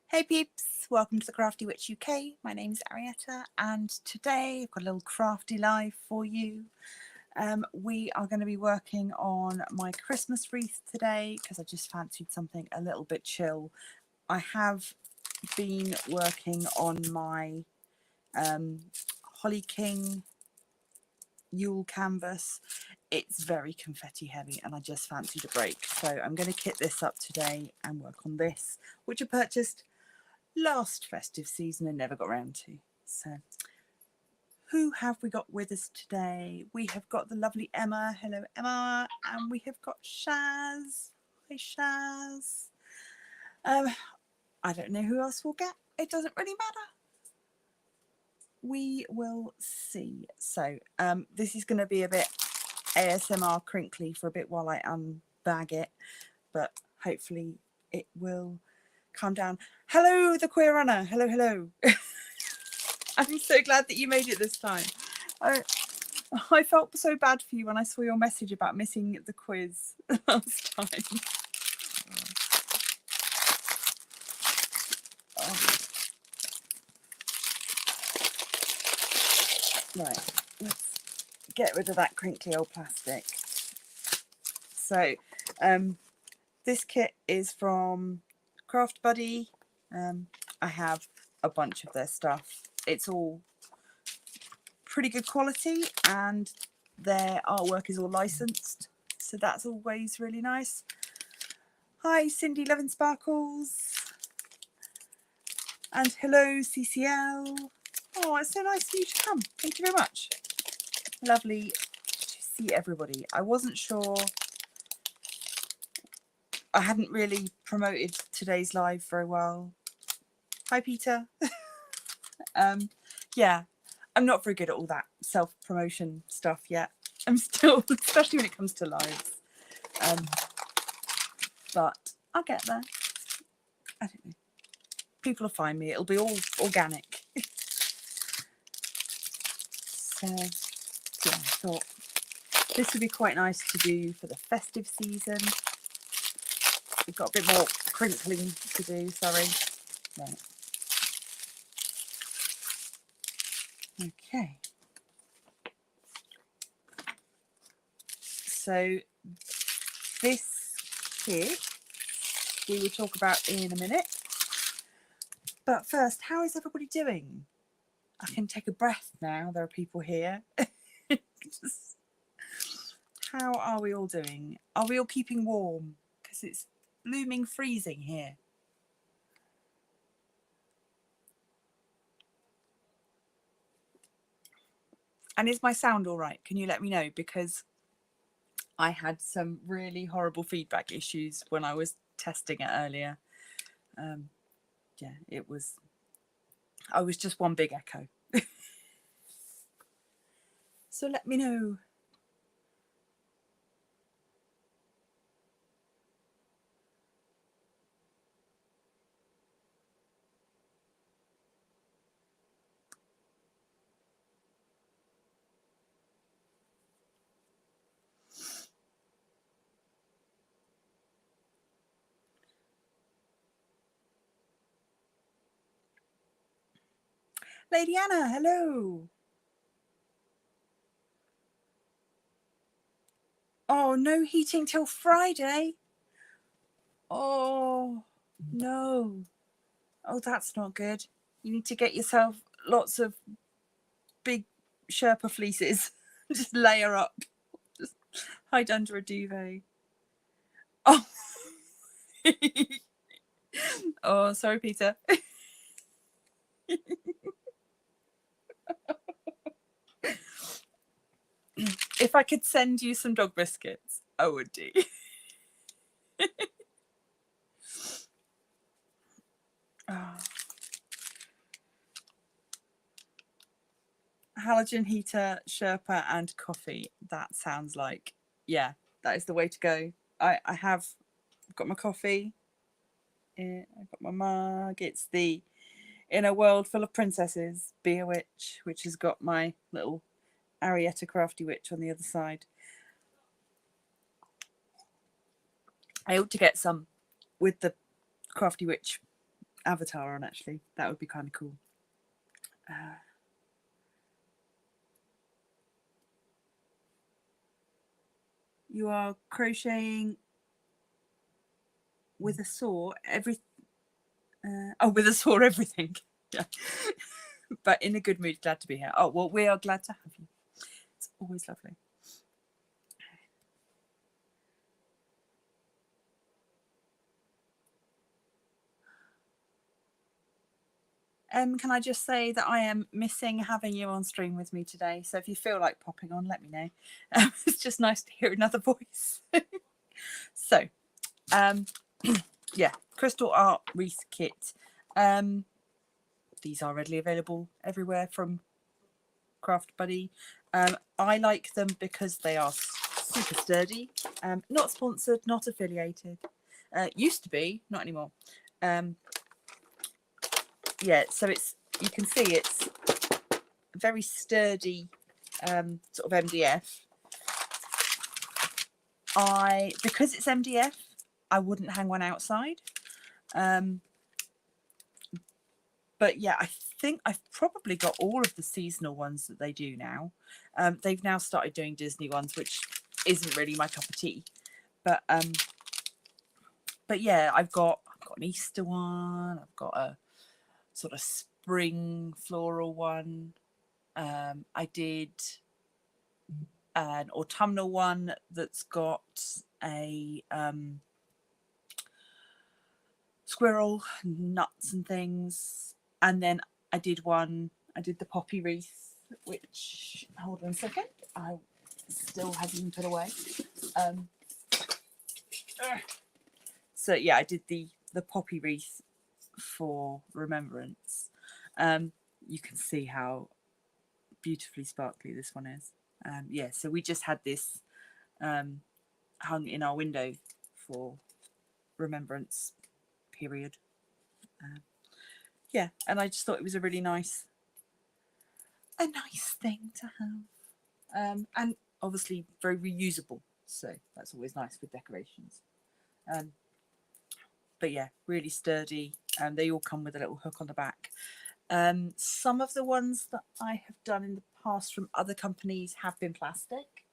Hey peeps, welcome to the Crafty Witch UK. My name's Arietta and today I've got a little crafty live for you. We are going to be working on my Christmas wreath today because I just fancied something a little bit chill. I have been working on my Holly King Yule canvas. It's very confetti heavy and I just fancied a break. So I'm going to kit this up today and work on this, which I purchased last festive season and never got around to. So who have we got with us today? We have got the lovely Emma. Hello Emma. And we have got Shaz. Hi Shaz. I don't know who else we'll get. It doesn't really matter. We will see. So this is going to be a bit ASMR crinkly for a bit while I unbag it, but hopefully it will calm down. Hello the queer runner. Hello, hello. I'm so glad that you made it this time. I felt so bad for you when I saw your message about missing the quiz last time. Oh. Right, let's get rid of that crinkly old plastic. So this kit is from Craft Buddy. I have a bunch of their stuff. It's all pretty good quality and their artwork is all licensed, so that's always really nice. Hi Cindy Loving Sparkles, and hello CCL. Oh, it's so nice of you to come. Thank you very much. Lovely to see everybody. I wasn't sure, I hadn't really promoted today's live very well. Hi Peter. Yeah, I'm not very good at all that self-promotion stuff yet. I'm still, especially when it comes to lives. But I'll get there. I don't know. People will find me. It'll be all organic. So, yeah, I thought this would be quite nice to do for the festive season. We've got a bit more crinkling to do, sorry. Right. Okay. So this kit we will talk about in a minute. But first, how is everybody doing? I can take a breath now. There are people here. How are we all doing? Are we all keeping warm? Because it's blooming freezing here. And is my sound all right? Can you let me know? Because I had some really horrible feedback issues when I was testing it earlier. Yeah, I was just one big echo. So let me know. Lady Anna, hello. Oh, no heating till Friday. Oh, no. Oh, that's not good. You need to get yourself lots of big Sherpa fleeces. Just layer up. Just hide under a duvet. Oh, oh, sorry, Peter. If I could send you some dog biscuits, I would do. Oh. Halogen heater, Sherpa, and coffee. That sounds like, yeah, that is the way to go. I have got my coffee. I've got my mug. It's the In a World Full of Princesses, Be a Witch, which has got my little Arietta Crafty Witch on the other side. I ought to get some with the Crafty Witch avatar on, actually. That would be kind of cool. You are crocheting with a saw with a saw everything. Yeah. But in a good mood, glad to be here. Oh, well, we are glad to have you. It's always lovely. Can I just say that I am missing having you on stream with me today. So if you feel like popping on, let me know. It's just nice to hear another voice. So, yeah, crystal art wreath kit. These are readily available everywhere from Craft Buddy. I like them because they are super sturdy. Not sponsored, not affiliated. Used to be, not anymore. Yeah, so you can see it's very sturdy, sort of MDF. Because it's MDF, I wouldn't hang one outside. But yeah, I think I've probably got all of the seasonal ones that they do now. They've now started doing Disney ones, which isn't really my cup of tea. But yeah, I've got an Easter one. I've got a sort of spring floral one. I did an autumnal one that's got a squirrel, nuts and things. And then I did the poppy wreath, which, hold on a second, I still haven't been put away. So yeah, I did the poppy wreath for remembrance. You can see how beautifully sparkly this one is. Yeah, so we just had this hung in our window for remembrance period. Yeah, and I just thought it was a really nice thing to have, and obviously very reusable, so that's always nice with decorations. But yeah, really sturdy, and they all come with a little hook on the back. Some of the ones that I have done in the past from other companies have been plastic,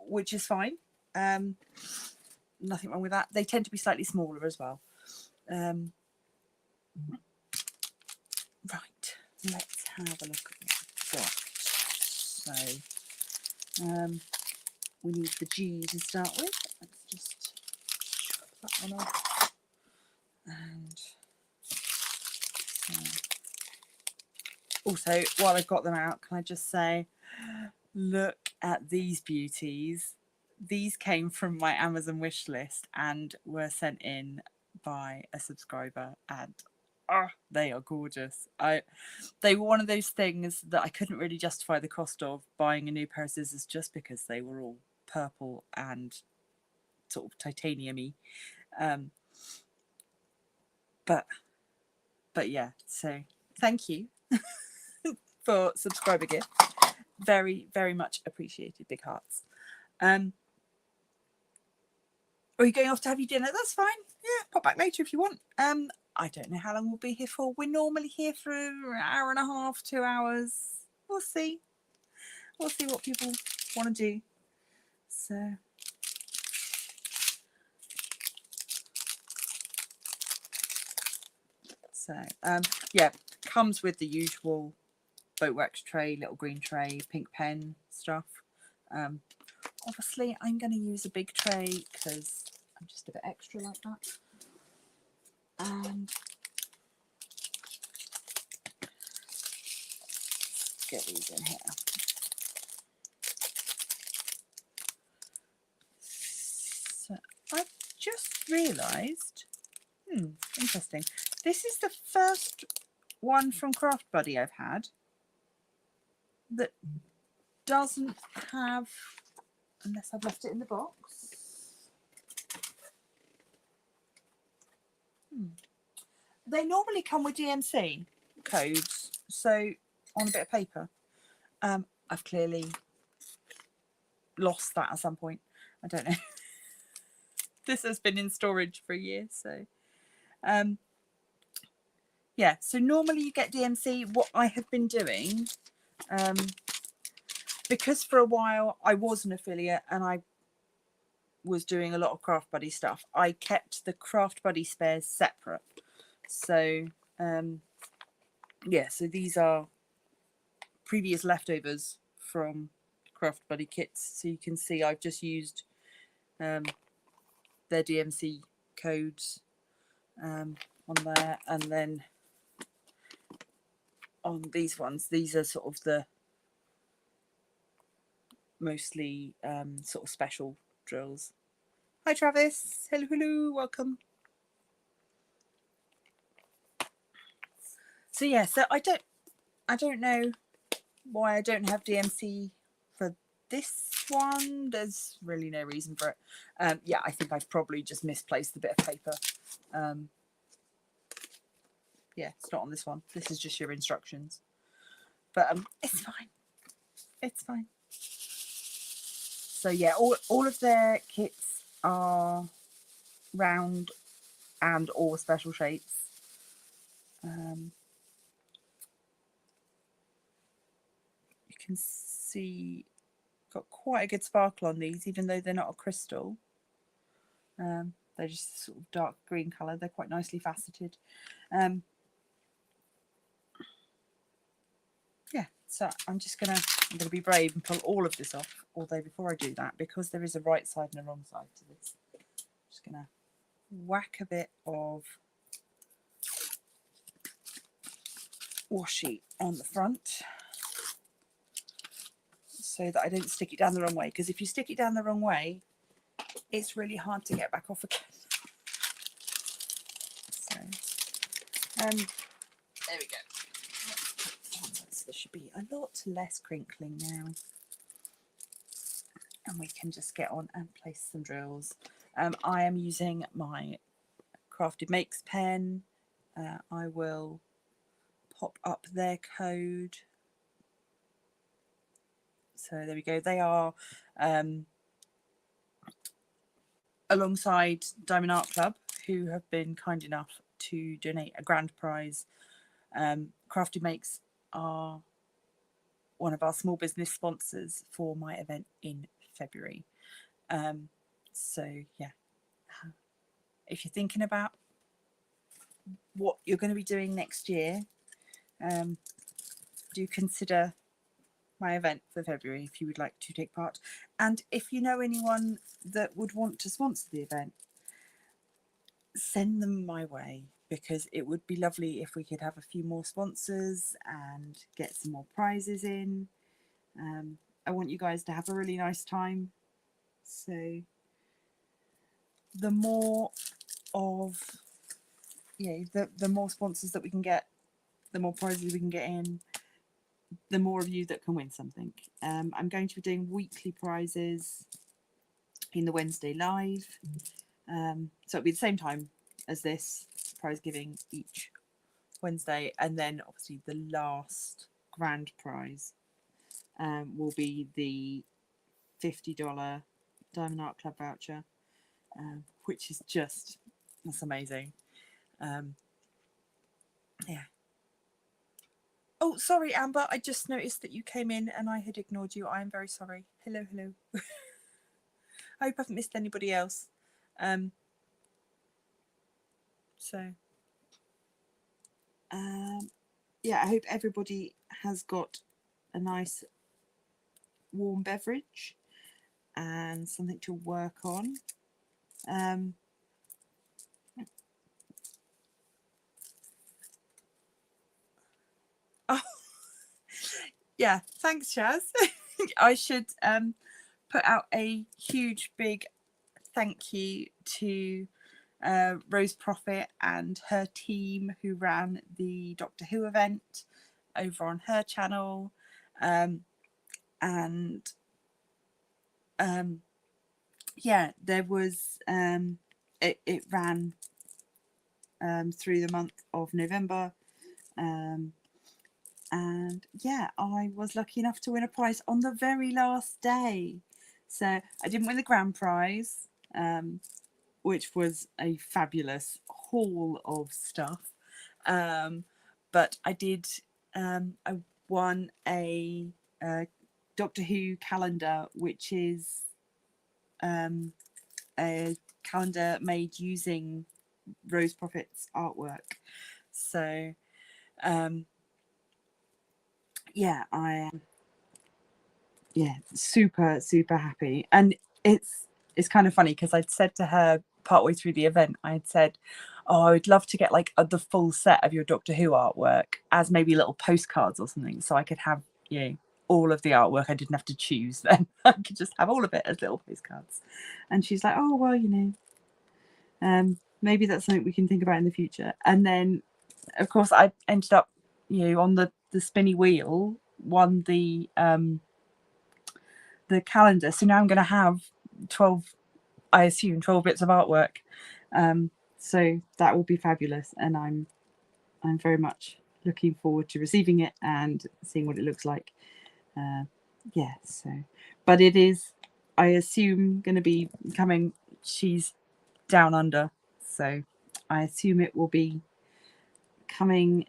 which is fine. Nothing wrong with that. They tend to be slightly smaller as well. Right, let's have a look at what we've got. So we need the G to start with. Let's just chop that one off. And also, while I've got them out, can I just say, look at these beauties. These came from my Amazon wish list and were sent in by a subscriber, and they are gorgeous. They were one of those things that I couldn't really justify the cost of buying a new pair of scissors just because they were all purple and sort of titanium-y. But yeah, so thank you for subscriber gift. Very, very much appreciated. Big hearts. Are you going off to have your dinner? That's fine. Yeah, pop back later if you want. I don't know how long we'll be here for. We're normally here for an hour and a half, 2 hours. We'll see. We'll see what people want to do. So yeah, comes with the usual Boatworks tray, little green tray, pink pen stuff. Obviously, I'm going to use a big tray because I'm just a bit extra like that. And get these in here. So I've just realised, interesting. This is the first one from Craft Buddy I've had that doesn't have, unless I've left it in the box. They normally come with DMC codes, so on a bit of paper. I've clearly lost that at some point. I don't know. This has been in storage for a year, so Yeah, so normally you get DMC. What I have been doing, because for a while I was an affiliate and I was doing a lot of Craft Buddy stuff, I kept the Craft Buddy spares separate. So yeah, so these are previous leftovers from Craft Buddy kits. So you can see I've just used their DMC codes on there, and then on these ones, these are sort of the mostly sort of special drills. Hi Travis, hello, hello, welcome. So yeah, so I don't know why I don't have DMC for this one. There's really no reason for it. Yeah, I think I've probably just misplaced the bit of paper. Yeah, it's not on this one. This is just your instructions. But it's fine. It's fine. So yeah, all of their kits are round and all special shapes. You can see got quite a good sparkle on these, even though they're not a crystal. They're just sort of dark green colour. They're quite nicely faceted. Yeah, so I'm gonna be brave and pull all of this off. Although before I do that, because there is a right side and a wrong side to this, I'm just gonna whack a bit of washi on the front so that I don't stick it down the wrong way, because if you stick it down the wrong way, it's really hard to get back off again. So there we go. So there should be a lot less crinkling now, and we can just get on and place some drills. I am using my Crafty Makes pen. I will pop up their code. So there we go. They are alongside Diamond Art Club, who have been kind enough to donate a grand prize. Crafty Makes are one of our small business sponsors for my event in February. So yeah, if you're thinking about what you're going to be doing next year, do consider my event for February if you would like to take part. And if you know anyone that would want to sponsor the event, send them my way, because it would be lovely if we could have a few more sponsors and get some more prizes in. I want you guys to have a really nice time. So the more of the more sponsors that we can get, the more prizes we can get in, the more of you that can win something. I'm going to be doing weekly prizes in the Wednesday live. So it'll be the same time as this, prize giving each Wednesday, and then obviously the last grand prize will be the $50 Diamond Art Club voucher, which is that's amazing. Yeah. Oh, sorry, Amber. I just noticed that you came in and I had ignored you. I am very sorry. Hello, hello. I hope I haven't missed anybody else. Yeah, I hope everybody has got a nice warm beverage and something to work on. Oh, yeah, thanks, Chaz. I should put out a huge big thank you to Rose Prophet and her team who ran the Doctor Who event over on her channel. Yeah, there was it ran through the month of November, and yeah, I was lucky enough to win a prize on the very last day. So I didn't win the grand prize, which was a fabulous haul of stuff. But I did, I won a Doctor Who calendar, which is a calendar made using Rose Prophet's artwork. So yeah, I am super happy. And it's kind of funny because I'd said to her partway through the event, I'd said, oh, I would love to get like the full set of your Doctor Who artwork as maybe little postcards or something, so I could have, you know, all of the artwork. I didn't have to choose then. I could just have all of it as little postcards. And she's like, oh, well, you know, maybe that's something we can think about in the future. And then of course I ended up, you know, on the spinny wheel, won the calendar. So now I'm going to have 12, I assume 12 bits of artwork. So that will be fabulous, and I'm very much looking forward to receiving it and seeing what it looks like. Yeah, so, but it is, I assume, going to be coming, she's down under, so I assume it will be coming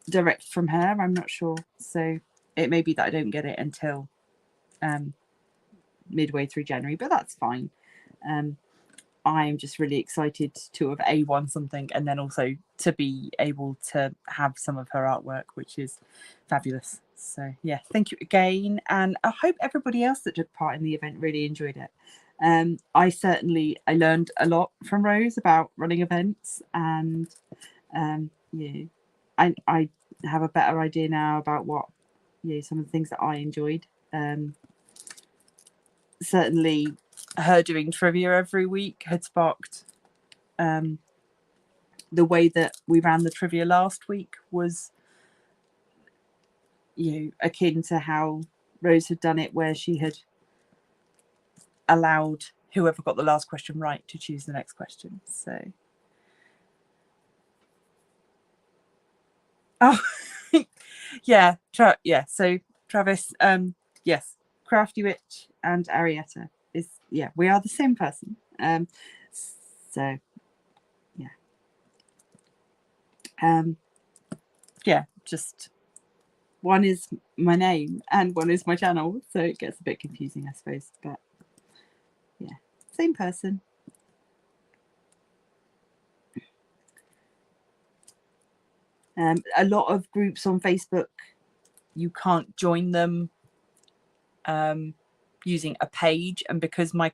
direct from her. I'm not sure, so it may be that I don't get it until midway through January, but that's fine. I'm just really excited to have won something, and then also to be able to have some of her artwork, which is fabulous. So yeah, thank you again, and I hope everybody else that took part in the event really enjoyed it. I learned a lot from Rose about running events, and yeah, I have a better idea now about what, you know, some of the things that I enjoyed. Certainly her doing trivia every week had sparked the way that we ran the trivia last week was, you know, akin to how Rose had done it, where she had allowed whoever got the last question right to choose the next question. So yeah, so Travis, yes, Crafty Witch and Arietta is, yeah, we are the same person. So yeah, just one is my name and one is my channel, so it gets a bit confusing, I suppose, but yeah, same person. A lot of groups on Facebook, you can't join them using a page, and because the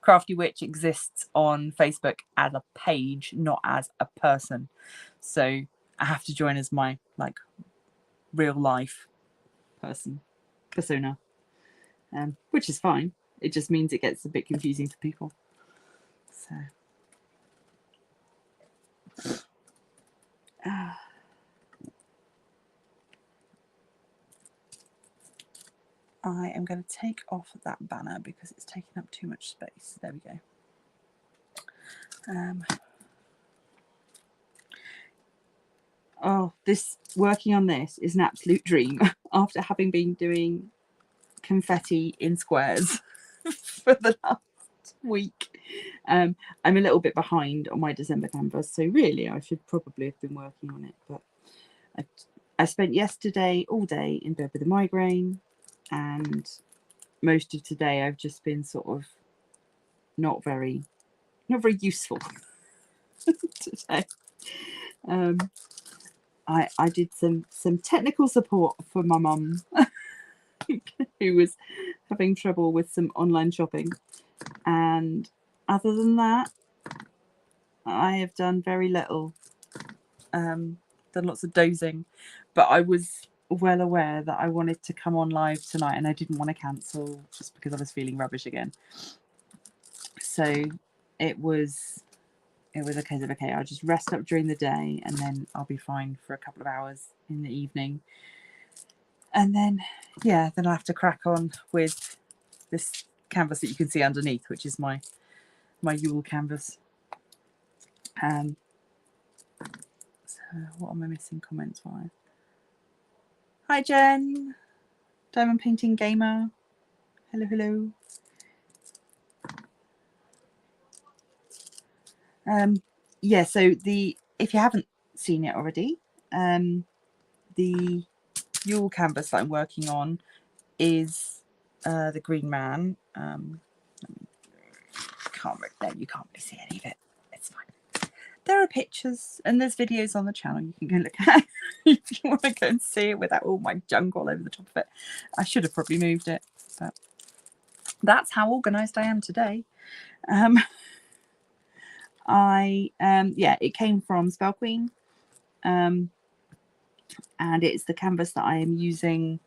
Crafty Witch exists on Facebook as a page, not as a person, so I have to join as my like real life persona, which is fine. It just means it gets a bit confusing for people. So I am going to take off that banner because it's taking up too much space. There we go. Oh, this working on this is an absolute dream after having been doing confetti in squares for the last week. I'm a little bit behind on my December canvas, so really I should probably have been working on it, but I spent yesterday all day in bed with a migraine, and most of today I've just been sort of not very useful today. I did some technical support for my mum who was having trouble with some online shopping, and other than that I have done very little. Done lots of dozing, but I was well aware that I wanted to come on live tonight, and I didn't want to cancel just because I was feeling rubbish again. So it was a case of, okay, I'll just rest up during the day and then I'll be fine for a couple of hours in the evening, and then yeah, then I have to crack on with this canvas that you can see underneath, which is my Yule canvas. So what am I missing comments wise? Hi Jen, Diamond Painting Gamer, hello. Yeah, so if you haven't seen it already, the Yule canvas that I'm working on is the Green Man. You can't really see any of it. It's fine. There are pictures and there's videos on the channel you can go look at if you want to go and see it without all my junk all over the top of it. I should have probably moved it, but that's how organised I am today. Yeah, it came from Spell Queen, and it's the canvas that I am using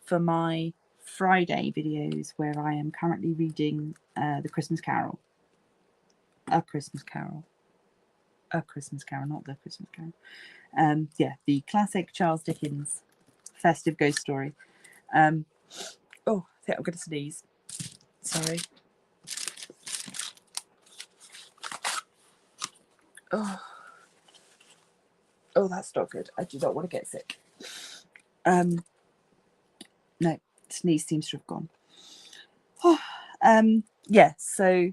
for my Friday videos, where I am currently reading the Christmas Carol. A Christmas Carol, not the Christmas Carol. Yeah, the classic Charles Dickens festive ghost story. Oh, I think I'm going to sneeze. Sorry. Oh, that's not good. I do not want to get sick. No, sneeze seems to have gone. Yeah, so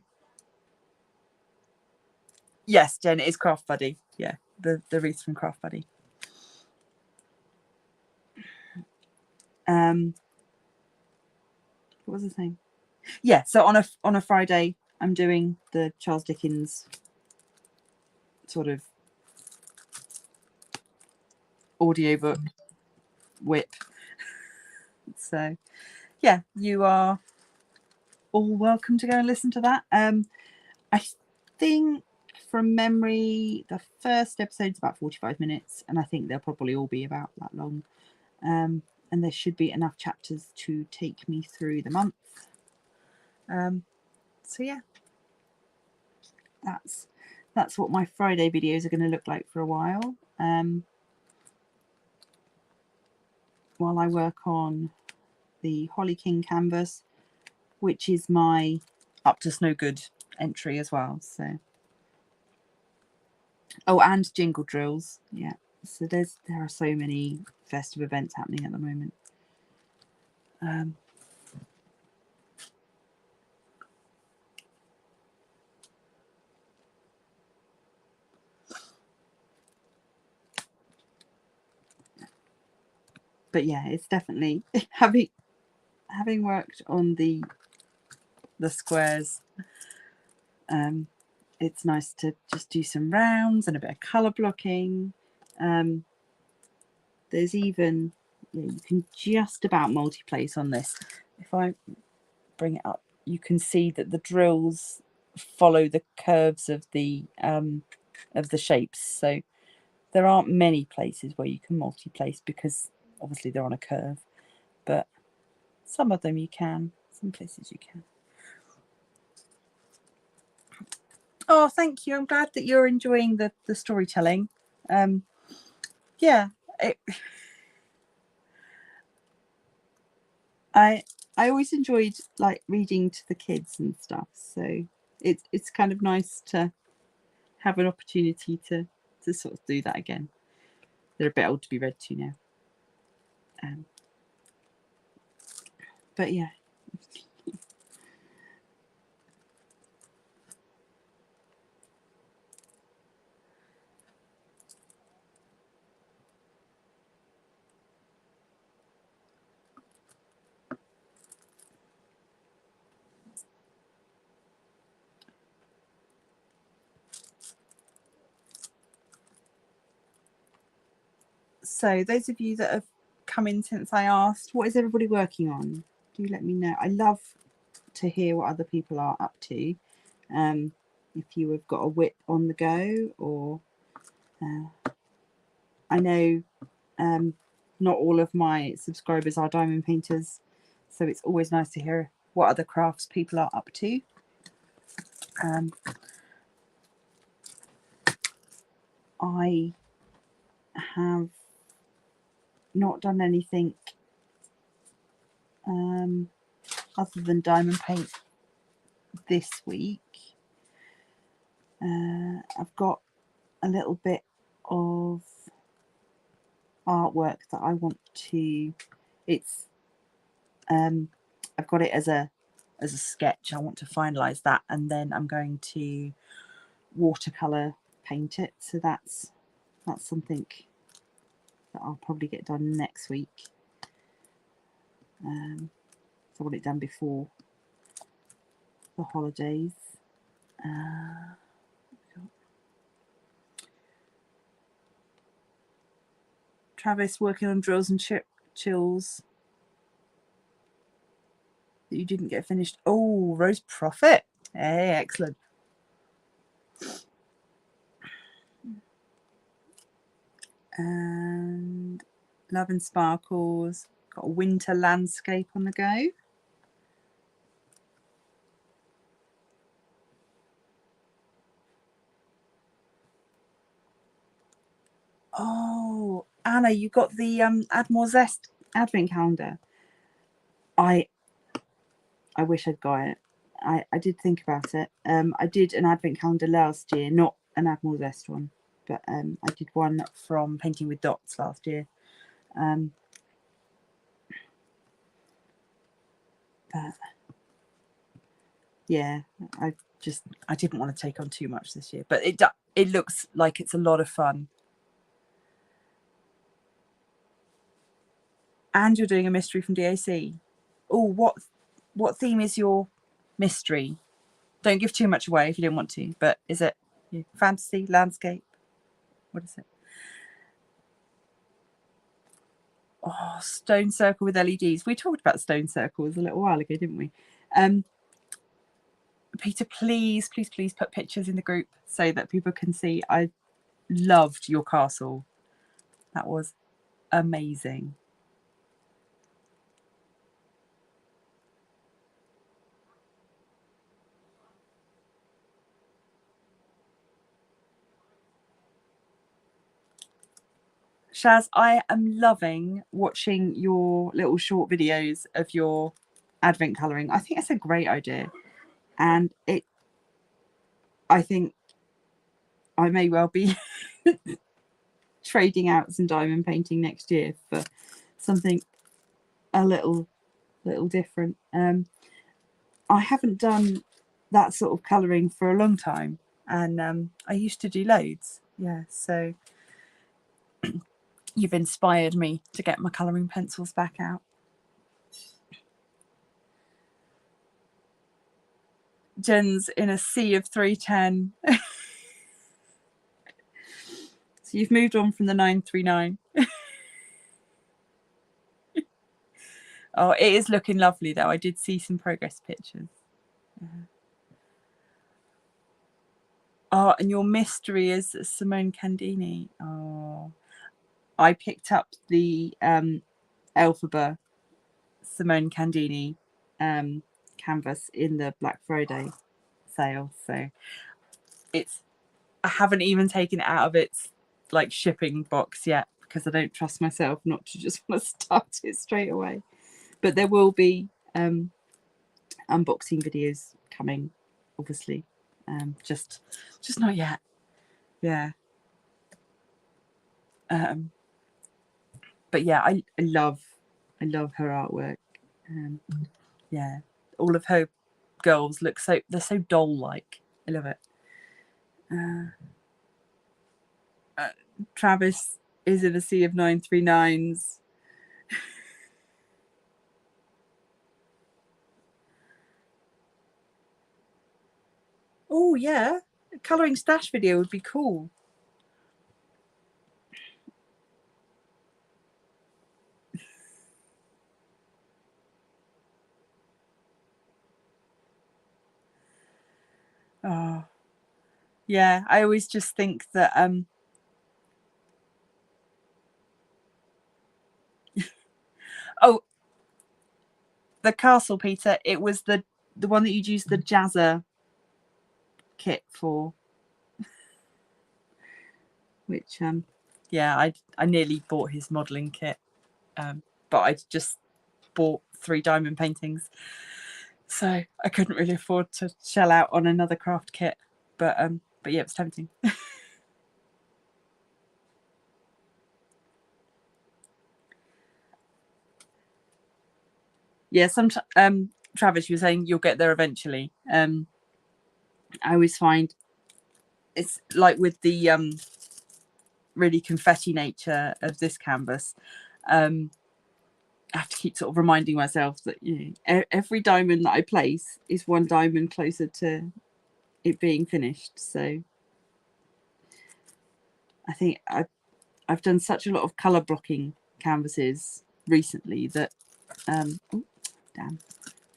yes, Jen, it is Craft Buddy. Yeah, the wreath from Craft Buddy. What was I saying? Yeah, so on a Friday, I'm doing the Charles Dickens sort of audiobook whip. So yeah, you are all welcome to go and listen to that. I think from memory, the first episode's about 45 minutes, and I think they'll probably all be about that long. And there should be enough chapters to take me through the month. So yeah, that's what my Friday videos are going to look like for a while. While I work on the Holly King canvas, which is my Up to No Good entry as well. So, oh, and Jingle Drills. Yeah, so there are so many festive events happening at the moment. But yeah, it's definitely having worked on the squares. It's nice to just do some rounds and a bit of colour blocking. There's even, you can just about multi-place on this. If I bring it up, you can see that the drills follow the curves of the shapes. So there aren't many places where you can multi-place because obviously they're on a curve, but some of them you can, some places you can. Oh, thank you. I'm glad that you're enjoying the storytelling. Yeah, I always enjoyed like reading to the kids and stuff. So it's kind of nice to have an opportunity to sort of do that again. They're a bit old to be read to now. But yeah. So those of you that have come in since I asked, what is everybody working on? Do let me know. I love to hear what other people are up to. If you have got a whip on the go, or I know not all of my subscribers are diamond painters, so it's always nice to hear what other crafts people are up to. I have not done anything other than diamond paint this week. I've got a little bit of artwork that I want to, it's I've got it as a sketch. I want to finalize that, and then I'm going to watercolor paint it. So that's something that I'll probably get done next week. So I want it done before the holidays. Travis working on drills and chills that you didn't get finished. Oh, Rose Profit. Hey, excellent. And Love and Sparkles. Got a winter landscape on the go. Oh, Anna, you got the Add More Zest advent calendar. I wish I'd got it. I did think about it. I did an advent calendar last year, not an Add More Zest one, but I did one from Painting with Dots last year. But yeah, I didn't want to take on too much this year, but it looks like it's a lot of fun. And you're doing a mystery from DAC. Oh, what theme is your mystery? Don't give too much away if you don't want to, but is it fantasy, landscape? What is it? Oh, stone circle with LEDs. We talked about stone circles a little while ago, didn't we? Peter, please put pictures in the group so that people can see. I loved your castle. That was amazing. Shaz, I am loving watching your little short videos of your advent colouring. I think it's a great idea. And I think I may well be trading out some diamond painting next year for something a little different. I haven't done that sort of colouring for a long time, and I used to do loads. Yeah, so you've inspired me to get my colouring pencils back out. Jen's in a sea of 310. So you've moved on from the 939. Oh, it is looking lovely though. I did see some progress pictures. Oh, and your mystery is Simone Candini. Oh, I picked up the Elphaba Simone Candini canvas in the Black Friday sale, so I haven't even taken it out of its like shipping box yet because I don't trust myself not to just want to start it straight away. But there will be unboxing videos coming, obviously. Just not yet. Yeah. But yeah, I love her artwork. Yeah, all of her girls look they're so doll-like. I love it. Travis is in a sea of 939s. Oh yeah, a colouring stash video would be cool. Oh yeah, I always just think that oh, the castle, Peter, it was the one that you'd use the Jazza kit for, which yeah, I nearly bought his modelling kit, but I just bought 3 diamond paintings, so I couldn't really afford to shell out on another craft kit. But yeah, it was tempting. Yeah, Travis, you were saying you'll get there eventually. I always find it's like with the really confetti nature of this canvas, I have to keep sort of reminding myself that, you know, every diamond that I place is one diamond closer to it being finished. So I think I've done such a lot of colour blocking canvases recently that oh, damn,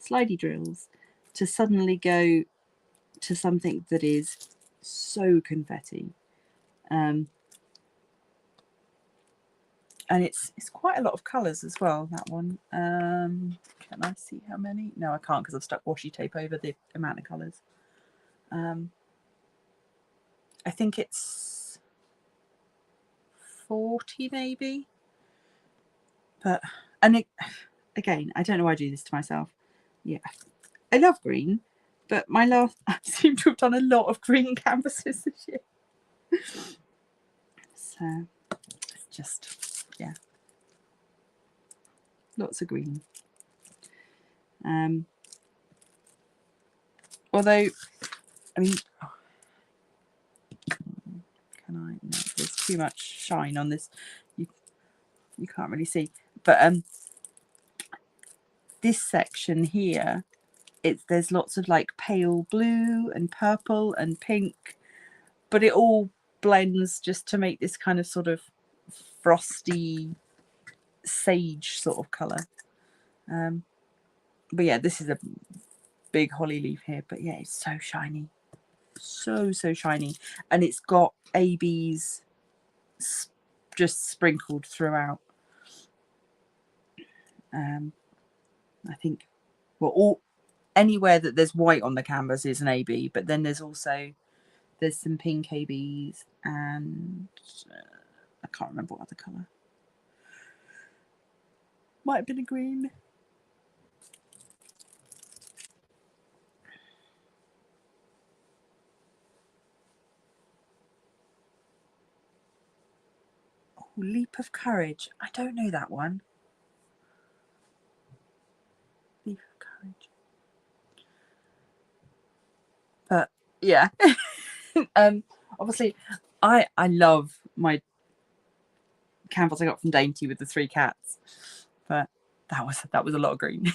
slidey drills, to suddenly go to something that is so confetti, and it's quite a lot of colours as well, that one. Can I see how many? No, I can't, because I've stuck washi tape over the amount of colours. I think it's 40 maybe, but again, I don't know why I do this to myself. Yeah, I love green, but I seem to have done a lot of green canvases this year. So it's just, yeah, lots of green. Although, I mean, can I? No, there's too much shine on this. You can't really see, but this section here, there's lots of like pale blue and purple and pink, but it all blends just to make this kind of sort of frosty sage sort of colour. But yeah, this is a big holly leaf here, but yeah, it's so shiny, so shiny, and it's got ABs just sprinkled throughout. I think, well, anywhere that there's white on the canvas is an AB, but then there's some pink ABs, and I can't remember what other colour. Might have been a green. Oh, Leap of Courage. I don't know that one. Leap of Courage. But yeah. Obviously I love my canvas I got from Dainty with the 3 cats, but that was a lot of green.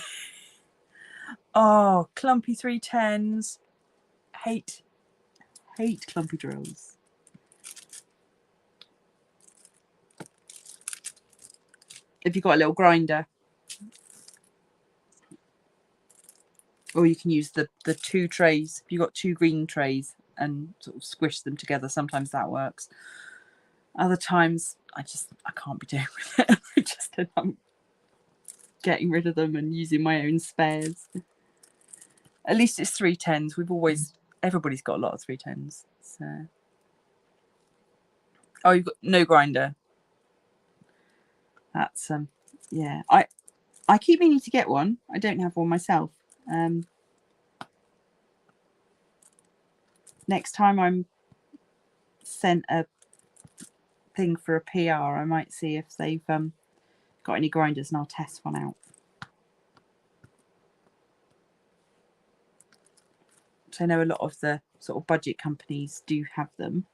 Oh, clumpy 310s. Hate clumpy drills. If you've got a little grinder, or you can use the 2 trays. If you've got 2 green trays and sort of squish them together, sometimes that works. Other times I can't be doing with it. I just end up getting rid of them and using my own spares. At least it's 310s. Everybody's got a lot of 310s. So, oh, you've got no grinder. That's yeah. I keep meaning to get one. I don't have one myself. Next time I'm sent a thing for a PR, I might see if they've got any grinders, and I'll test one out. So I know a lot of the sort of budget companies do have them.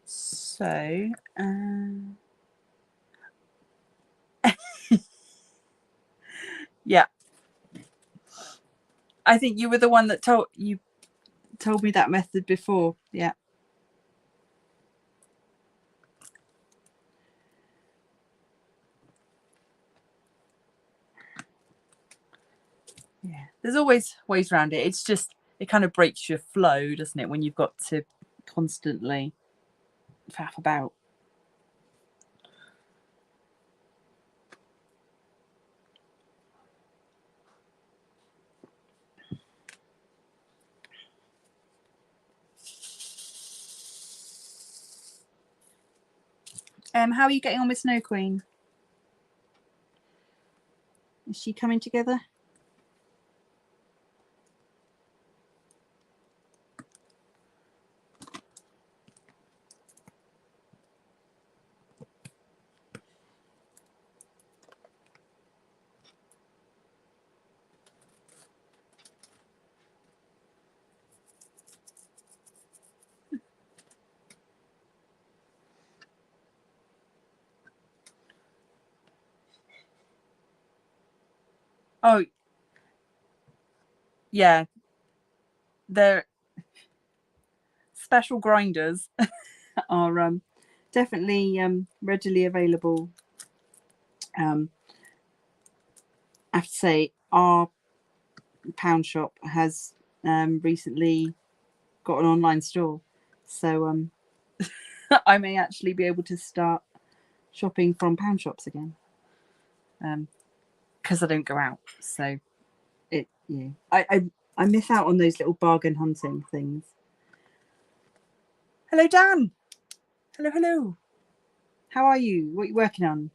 So yeah, I think you were the one that told me that method before. Yeah. Yeah, there's always ways around it. It's just, it kind of breaks your flow, doesn't it, when you've got to constantly faff about. How are you getting on with Snow Queen? Is she coming together? Oh, yeah. They're special grinders are definitely readily available. I have to say, our pound shop has recently got an online store, so I may actually be able to start shopping from pound shops again, because I don't go out. So I miss out on those little bargain hunting things. Hello, Dan. Hello. How are you? What are you working on?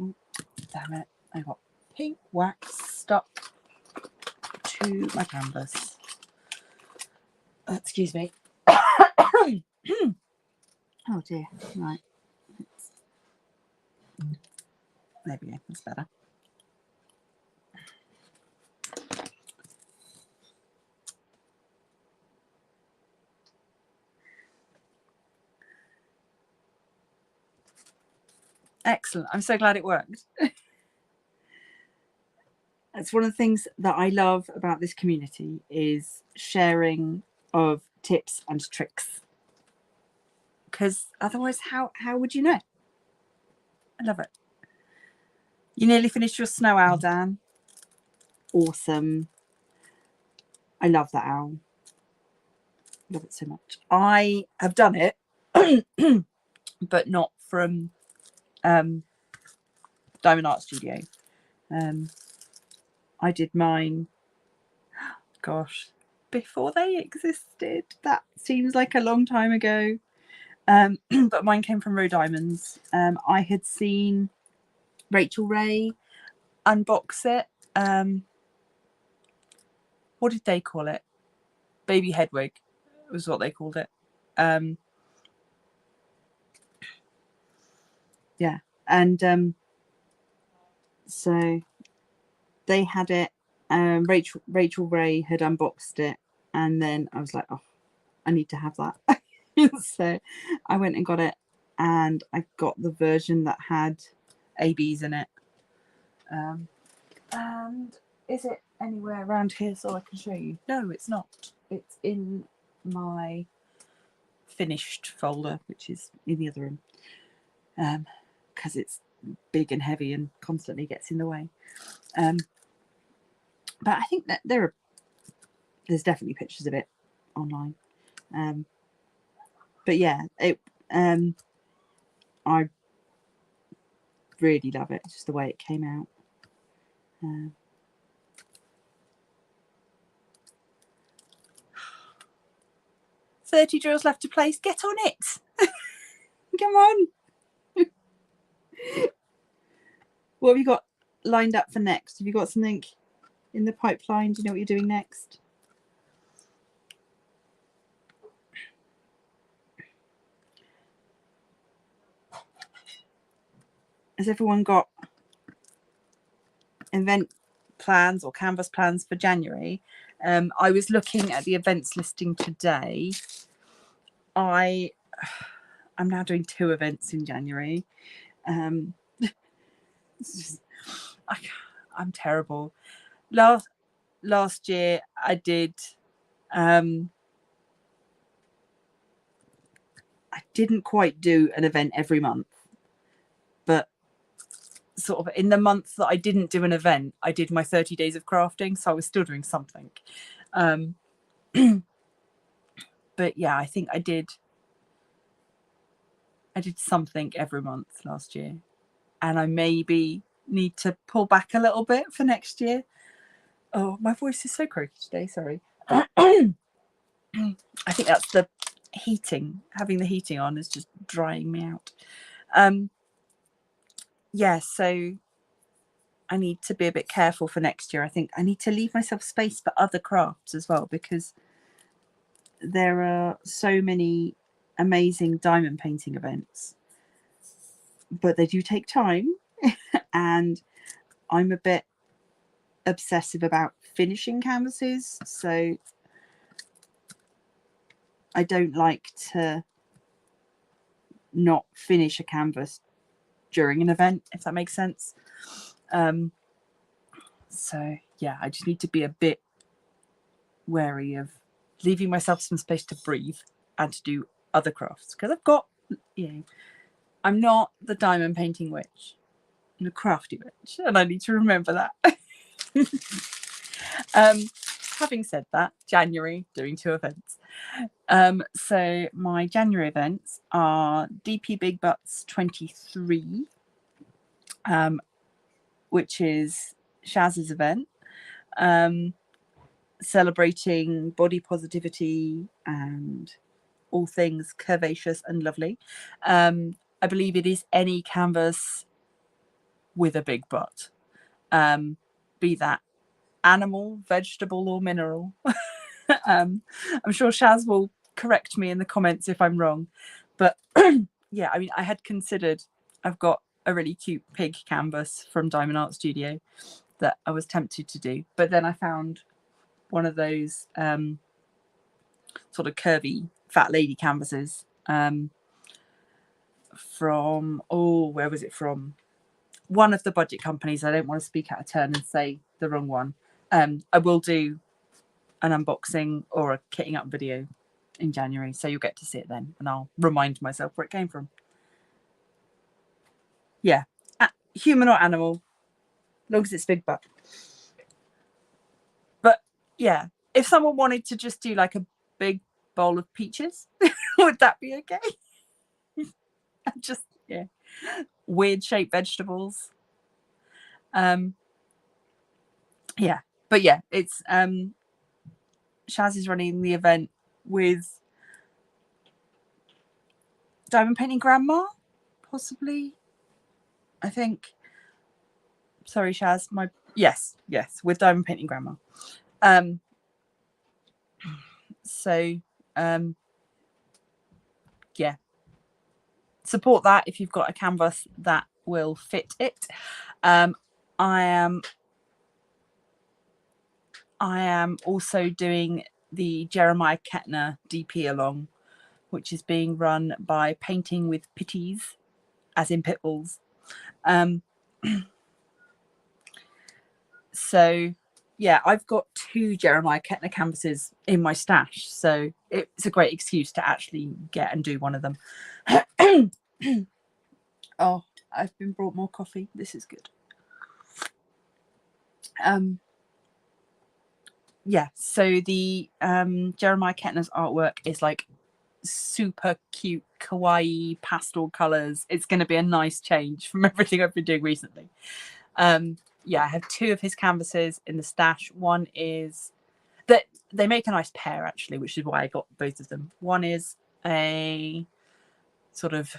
Oh, damn it. I got pink wax stuck to my canvas. Excuse me. Oh dear. Right. There we go. That's better. Excellent. I'm so glad it worked. That's one of the things that I love about this community, is sharing of tips and tricks. Because otherwise, how would you know? I love it. You nearly finished your snow owl, Dan. Awesome. I love that owl. Love it so much. I have done it, but not from Diamond Art Studio. I did mine, gosh, before they existed. That seems like a long time ago. But mine came from Row Diamonds. I had seen Rachel Ray unbox it. What did they call it? Baby Hedwig was what they called it. Yeah, and so they had it. Rachel Ray had unboxed it, and then I was like, oh, I need to have that. So I went and got it, and I got the version that had ABs in it. And is it anywhere around here so I can show you? No, it's not. It's in my finished folder, which is in the other room, because it's big and heavy and constantly gets in the way. But I think that there's definitely pictures of it online. But yeah, I really love it. It's just the way it came out. 30 drills left to place. Get on it. Come on. What have you got lined up for next? Have you got something in the pipeline? Do you know what you're doing next? Has everyone got event plans or canvas plans for January? I was looking at the events listing today. I'm now doing 2 events in January. I'm terrible. Last year I did I didn't quite do an event every month, but sort of in the month that I didn't do an event, I did my 30 days of crafting, so I was still doing something. But yeah, I think I did something every month last year, and I maybe need to pull back a little bit for next year. Oh, my voice is so croaky today, sorry. I think that's the heating. Having the heating on is just drying me out. Yeah, so I need to be a bit careful for next year. I think I need to leave myself space for other crafts as well, because there are so many amazing diamond painting events, but they do take time. And I'm a bit obsessive about finishing canvases, so I don't like to not finish a canvas during an event, if that makes sense. So yeah, I just need to be a bit wary of leaving myself some space to breathe and to do other crafts, because I've got, I'm not the diamond painting witch, I'm a crafty witch, and I need to remember that. Having said that, January, doing 2 events. So my January events are DP Big Butts 23, which is Shaz's event, celebrating body positivity and all things curvaceous and lovely. I believe it is any canvas with a big butt, be that animal, vegetable, or mineral. I'm sure Shaz will correct me in the comments if I'm wrong, but yeah, I mean, I had considered, I've got a really cute pig canvas from Diamond Art Studio that I was tempted to do, but then I found one of those sort of curvy fat lady canvases from, where was it from? One of the budget companies. I don't want to speak out of turn and say the wrong one. I will do an unboxing or a kitting up video in January, so you'll get to see it then, and I'll remind myself where it came from. Yeah, human or animal, as long as it's big butt. But yeah, if someone wanted to just do like a big bowl of peaches, would that be okay? Just, yeah, weird shaped vegetables. Yeah, but yeah, it's Shaz is running the event with Diamond Painting Grandma, possibly, I think. Sorry, Shaz, yes, with Diamond Painting Grandma. So yeah, support that if you've got a canvas that will fit it. I am also doing the Jeremiah Kettner DP along, which is being run by Painting with Pitties, as in pitbulls. So yeah, I've got 2 Jeremiah Kettner canvases in my stash, so it's a great excuse to actually get and do one of them. Oh, I've been brought more coffee. This is good. Yeah, so the Jeremiah Kettner's artwork is like super cute, kawaii pastel colors. It's going to be a nice change from everything I've been doing recently. Yeah, I have 2 of his canvases in the stash. One is that they make a nice pair, actually, which is why I got both of them. One is a sort of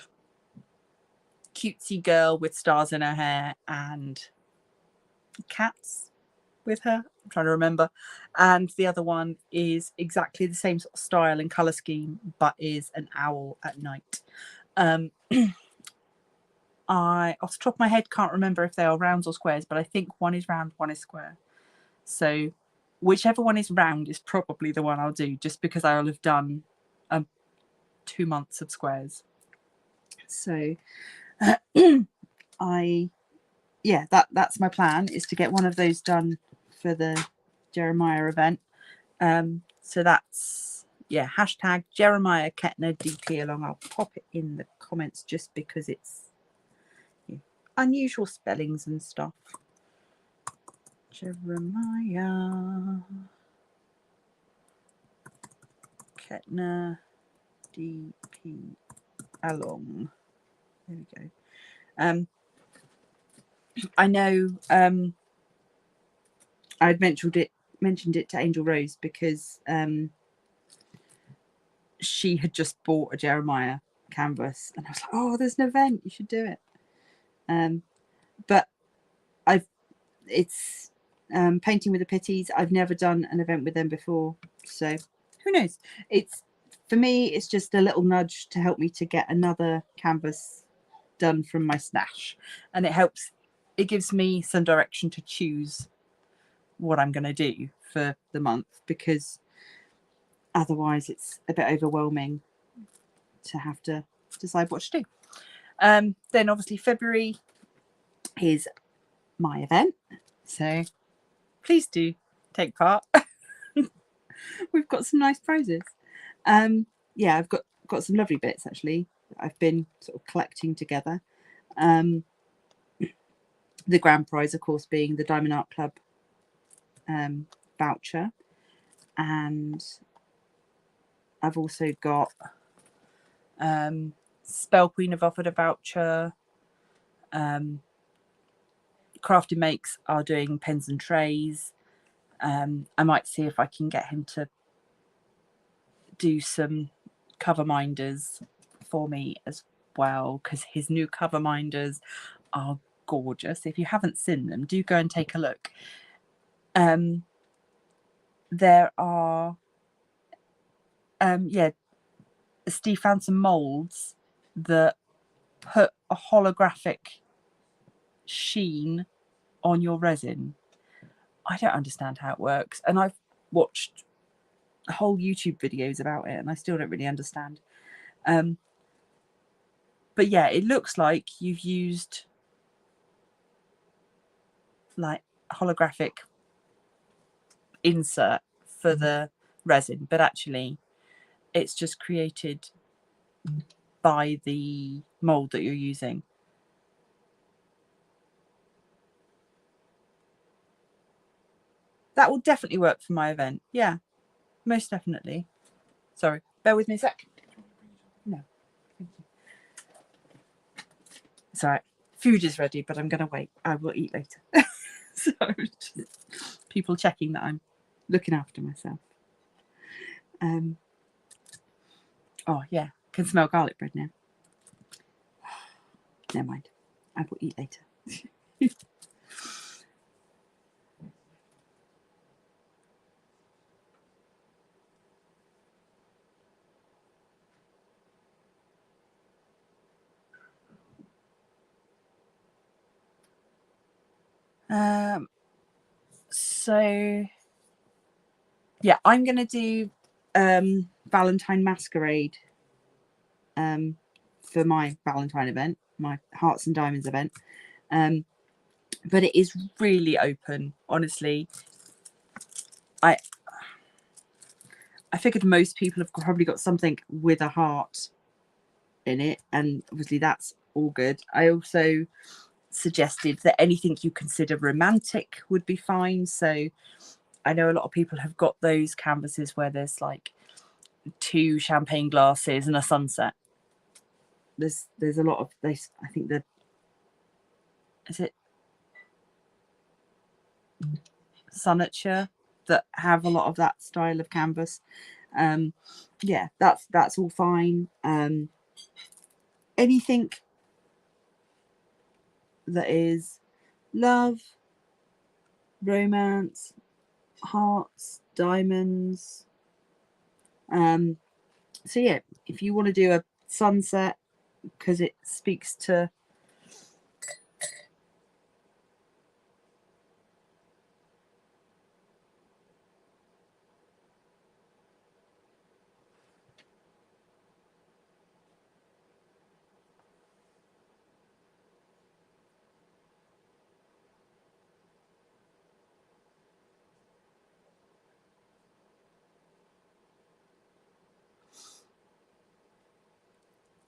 cutesy girl with stars in her hair and cats with her. I'm trying to remember. And the other one is exactly the same sort of style and color scheme, but is an owl at night. I, off the top of my head, can't remember if they are rounds or squares, but I think one is round, one is square. So whichever one is round is probably the one I'll do, just because I'll have done 2 months of squares. So that's my plan, is to get one of those done for the Jeremiah event. So that's, yeah, hashtag Jeremiah Kettner DP along. I'll pop it in the comments just because it's unusual spellings and stuff. Jeremiah. Ketna DP along. There we go. I know I'd mentioned it to Angel Rose because she had just bought a Jeremiah canvas, and I was like, oh, there's an event, you should do it. But it's Painting with the Pitties. I've never done an event with them before, so who knows. It's, for me, it's just a little nudge to help me to get another canvas done from my stash, and it gives me some direction to choose what I'm going to do for the month, because otherwise it's a bit overwhelming to have to decide what to do. Then obviously February is my event, so please do take part. We've got some nice prizes. Yeah, I've got some lovely bits actually that I've been sort of collecting together. The grand prize, of course, being the Diamond Art Club voucher, and I've also got Spell Queen have offered a voucher. Crafty Makes are doing pens and trays. I might see if I can get him to do some cover minders for me as well, because his new cover minders are gorgeous. If you haven't seen them, do go and take a look. There are Steve found some molds that put a holographic sheen on your resin. I don't understand how it works, and I've watched whole YouTube videos about it and I still don't really understand. But yeah, it looks like you've used like holographic insert for the resin, but actually it's just created by the mold that you're using. That will definitely work for my event. Yeah, most definitely. Sorry, bear with me a sec. No, thank you. It's all right. Food is ready, but I'm going to wait. I will eat later. So just people checking that I'm looking after myself. Oh yeah, can smell garlic bread now. Never mind. I will eat later. So yeah, I'm gonna do Valentine Masquerade for my Valentine event, my Hearts and Diamonds event. But it is really open, honestly. I figured most people have probably got something with a heart in it, and obviously that's all good. I also suggested that anything you consider romantic would be fine. So I know a lot of people have got those canvases where there's like 2 champagne glasses and a sunset. There's a lot of this. I think that is it Sonnature that have a lot of that style of canvas. Yeah, that's all fine. Anything that is love, romance, hearts, diamonds. So yeah, if you want to do a sunset because it speaks to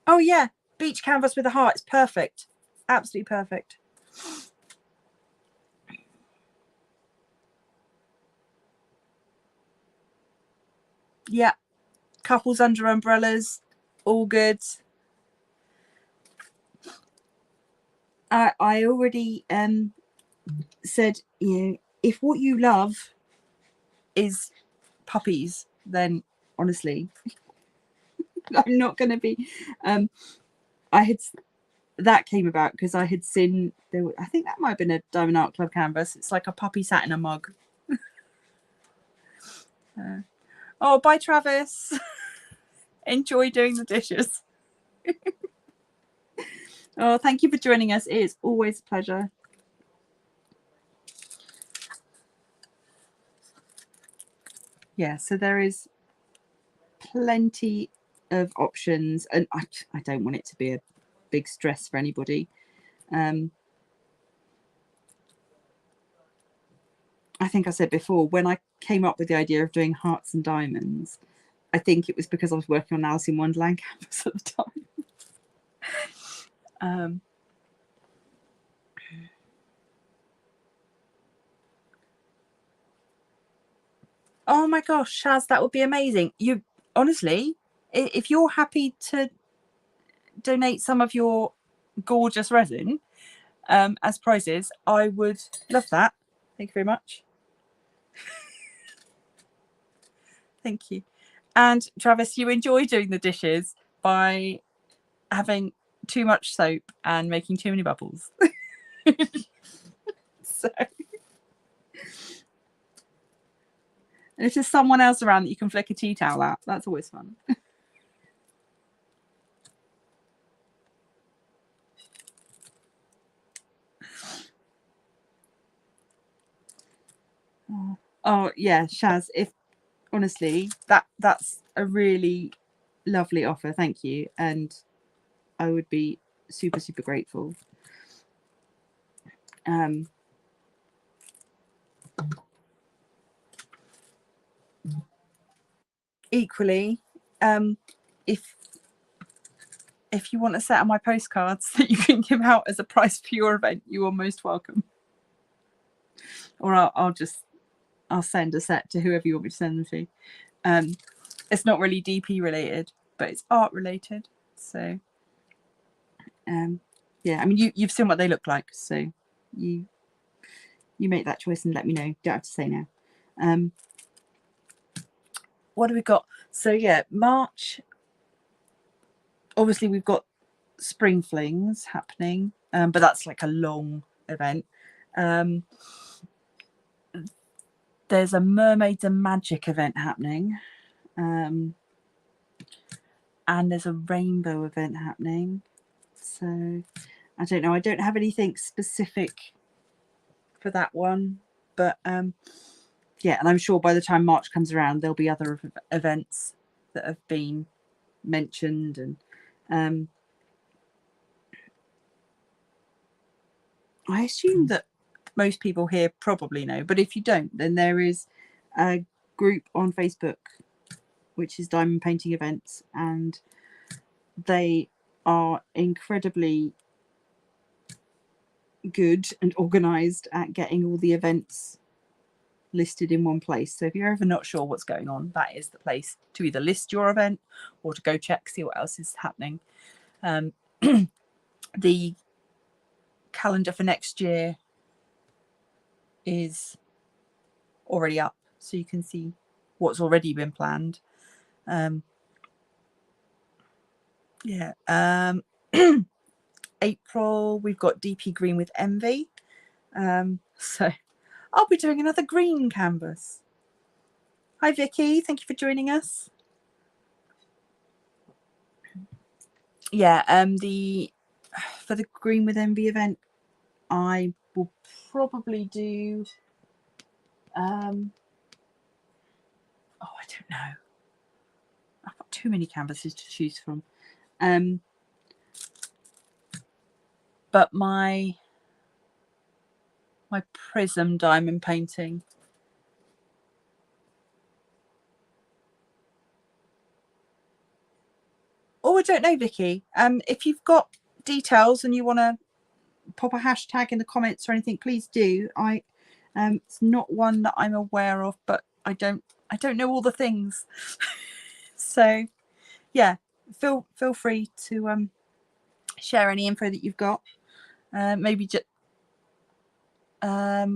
oh yeah, beach canvas with a heart. It's perfect. Absolutely perfect. Yeah. couples under umbrellas, all good. I already said, you know, if what you love is puppies, then honestly, I'm not going to be. That came about because I had seen I think that might have been a Diamond Art Club canvas. It's like a puppy sat in a mug. Oh, bye, Travis. Enjoy doing the dishes. Oh, thank you for joining us. It is always a pleasure. Yeah, so there is plenty of options, and I don't want it to be a big stress for anybody. I think I said before, when I came up with the idea of doing hearts and diamonds, I think it was because I was working on Alice in Wonderland canvas at the time. Oh my gosh, Shaz, that would be amazing. You honestly, if you're happy to donate some of your gorgeous resin as prizes, I would love that. Thank you very much. Thank you. And Travis, you enjoy doing the dishes by having too much soap and making too many bubbles. So, and if there's someone else around that you can flick a tea towel at, that's always fun. Oh yeah, Shaz, if honestly, that's a really lovely offer. Thank you. And I would be super, super grateful. Equally, if you want a set of my postcards that you can give out as a prize for your event, you are most welcome. Or I'll send a set to whoever you want me to send them to. It's not really DP related, but it's art related. So yeah, I mean you've seen what they look like, so you make that choice and let me know. You don't have to say now. What do we got? So yeah, March. Obviously we've got Spring Flings happening, but that's like a long event. There's a Mermaids and Magic event happening, and there's a rainbow event happening. So I don't know, I don't have anything specific for that one, but yeah, and I'm sure by the time March comes around there'll be other events that have been mentioned. And I assume that most people here probably know, but if you don't, then there is a group on Facebook which is Diamond Painting Events, and they are incredibly good and organized at getting all the events listed in one place. So if you're ever not sure what's going on, that is the place to either list your event or to go check, see what else is happening. The calendar for next year is already up, so you can see what's already been planned. Yeah. April, we've got DP Green with Envy. So I'll be doing another green canvas. Hi Vicky, thank you for joining us. Yeah, for the Green with Envy event, I will probably do oh, I don't know. I've got too many canvases to choose from. But my prism diamond painting. Oh, I don't know, Vicky. If you've got details and you want to pop a hashtag in the comments or anything, please do. It's not one that I'm aware of, but I don't know all the things. So yeah, feel free to share any info that you've got. Maybe just I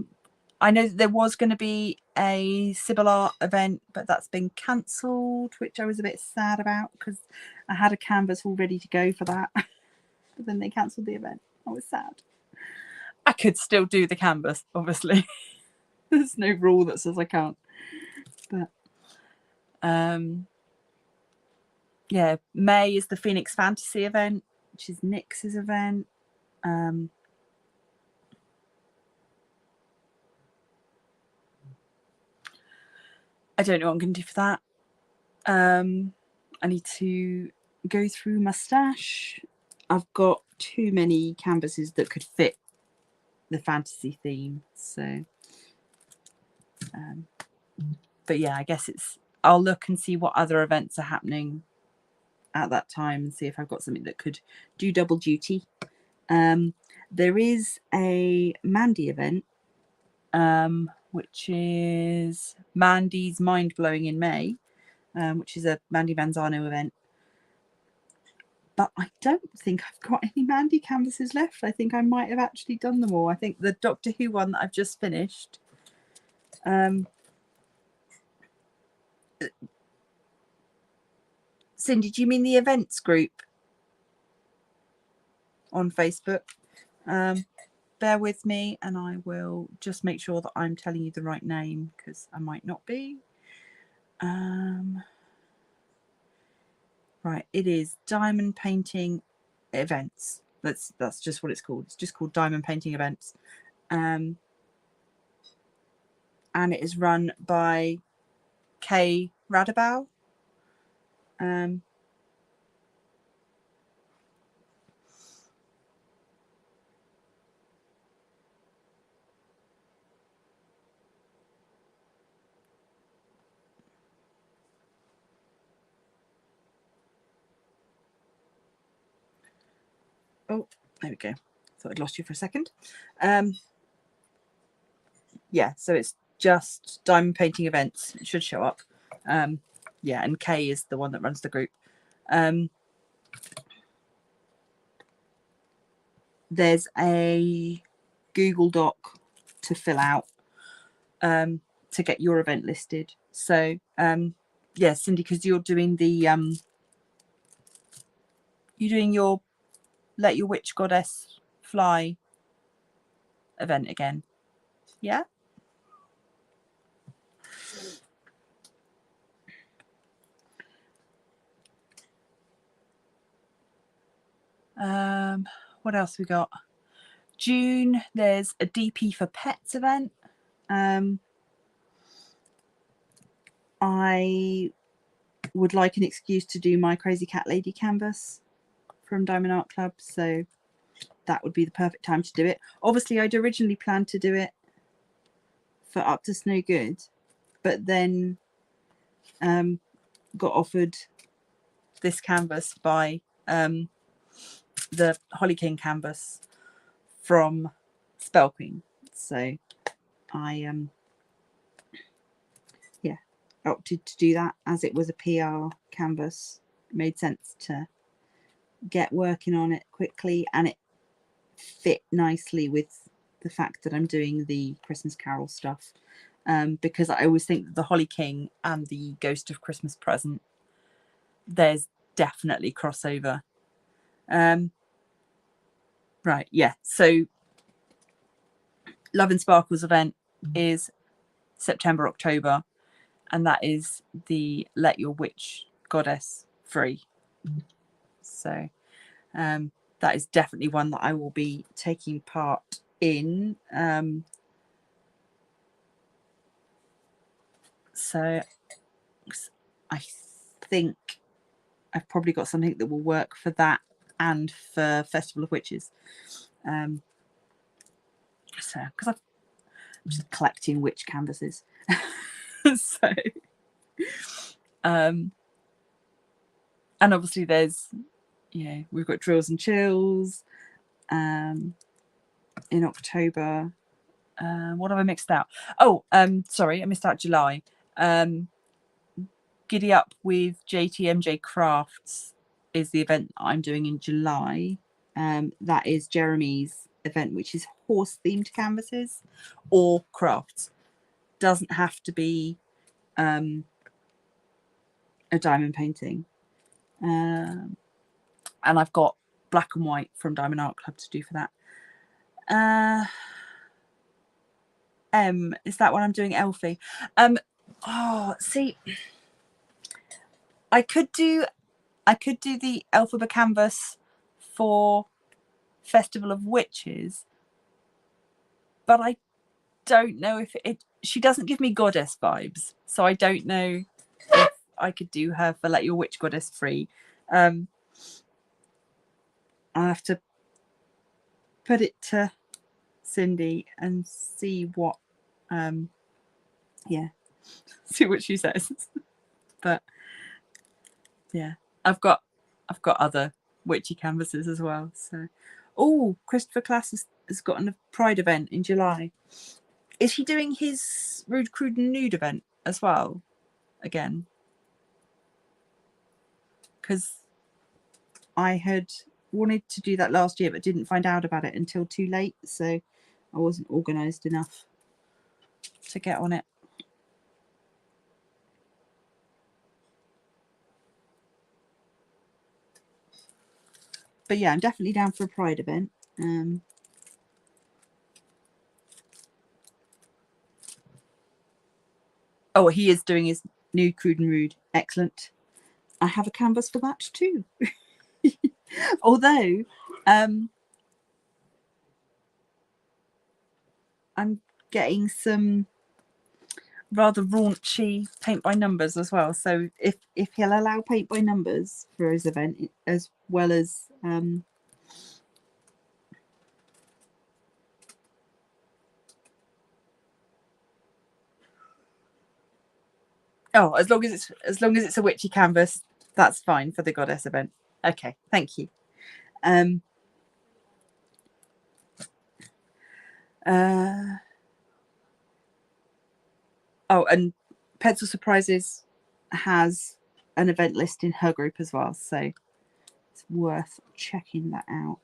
know that there was going to be a Sybil Art event, but that's been cancelled, which I was a bit sad about because I had a canvas all ready to go for that. But then they cancelled the event. I was sad. I could still do the canvas, obviously. There's no rule that says I can't. But yeah, May is the Phoenix Fantasy event, which is Nyx's event. I don't know what I'm going to do for that. I need to go through my stash. I've got too many canvases that could fit the fantasy theme. So, but yeah, I guess I'll look and see what other events are happening at that time and see if I've got something that could do double duty. There is a Mandy event, which is Mandy's Mind Blowing in May, which is a Mandy Manzano event. But I don't think I've got any Mandy canvases left. I think I might have actually done them all. I think the Doctor Who one that I've just finished. Cindy, do you mean the events group on Facebook? Bear with me and I will just make sure that I'm telling you the right name because I might not be. Right, it is Diamond Painting Events. That's just what it's called. It's just called Diamond Painting Events. And it is run by Kay Radabow. Oh, there we go. Thought I'd lost you for a second. Yeah, so it's just Diamond Painting Events. It should show up. Yeah, and Kay is the one that runs the group. There's a Google Doc to fill out to get your event listed. So yeah, Cindy, because you're doing the you're doing your Let Your Witch Goddess Fly event again. Yeah. What else we got? June, there's a DP for Pets event. I would like an excuse to do my Crazy Cat Lady canvas from Diamond Art Club, so that would be the perfect time to do it. Obviously, I'd originally planned to do it for Up to Snow Good, but then got offered this canvas by the Holly King canvas from Spell Queen. So I yeah, opted to do that as it was a PR canvas. It made sense to get working on it quickly, and it fit nicely with the fact that I'm doing the Christmas Carol stuff, because I always think that the Holly King and the Ghost of Christmas Present, there's definitely crossover. Right, yeah, so Love and Sparkles event is September, October, and that is the Let Your Witch Goddess free. So that is definitely one that I will be taking part in. So I think I've probably got something that will work for that and for Festival of Witches. So because I'm just collecting witch canvases. So and obviously there's, yeah, we've got Drills and Chills in October. What have I mixed out? Oh, sorry, I missed out July. Giddy Up with JTMJ Crafts is the event I'm doing in July. That is Jeremy's event, which is horse themed canvases or crafts. Doesn't have to be a diamond painting. And I've got black and white from Diamond Art Club to do for that. Is that what I'm doing, Elfie? Oh, see, I could do the Elphaba canvas for Festival of Witches, but I don't know if she doesn't give me goddess vibes, so I don't know if I could do her for Let Your Witch Goddess Free. I'll have to put it to Cindy and see what see what she says. But yeah, I've got other witchy canvases as well. So Christopher Class has got a Pride event in July. Is he doing his Rude, Crude and Nude event as well again? Because I had wanted to do that last year but didn't find out about it until too late, so I wasn't organised enough to get on it. But yeah, I'm definitely down for a Pride event. Oh, he is doing his Nude, Crude and Rude. Excellent. I have a canvas for that too. Although I'm getting some rather raunchy paint by numbers as well. So if he'll allow paint by numbers for his event, as well as as long as it's a witchy canvas, that's fine for the goddess event. Okay, thank you. And Pencil Surprises has an event list in her group as well, so it's worth checking that out.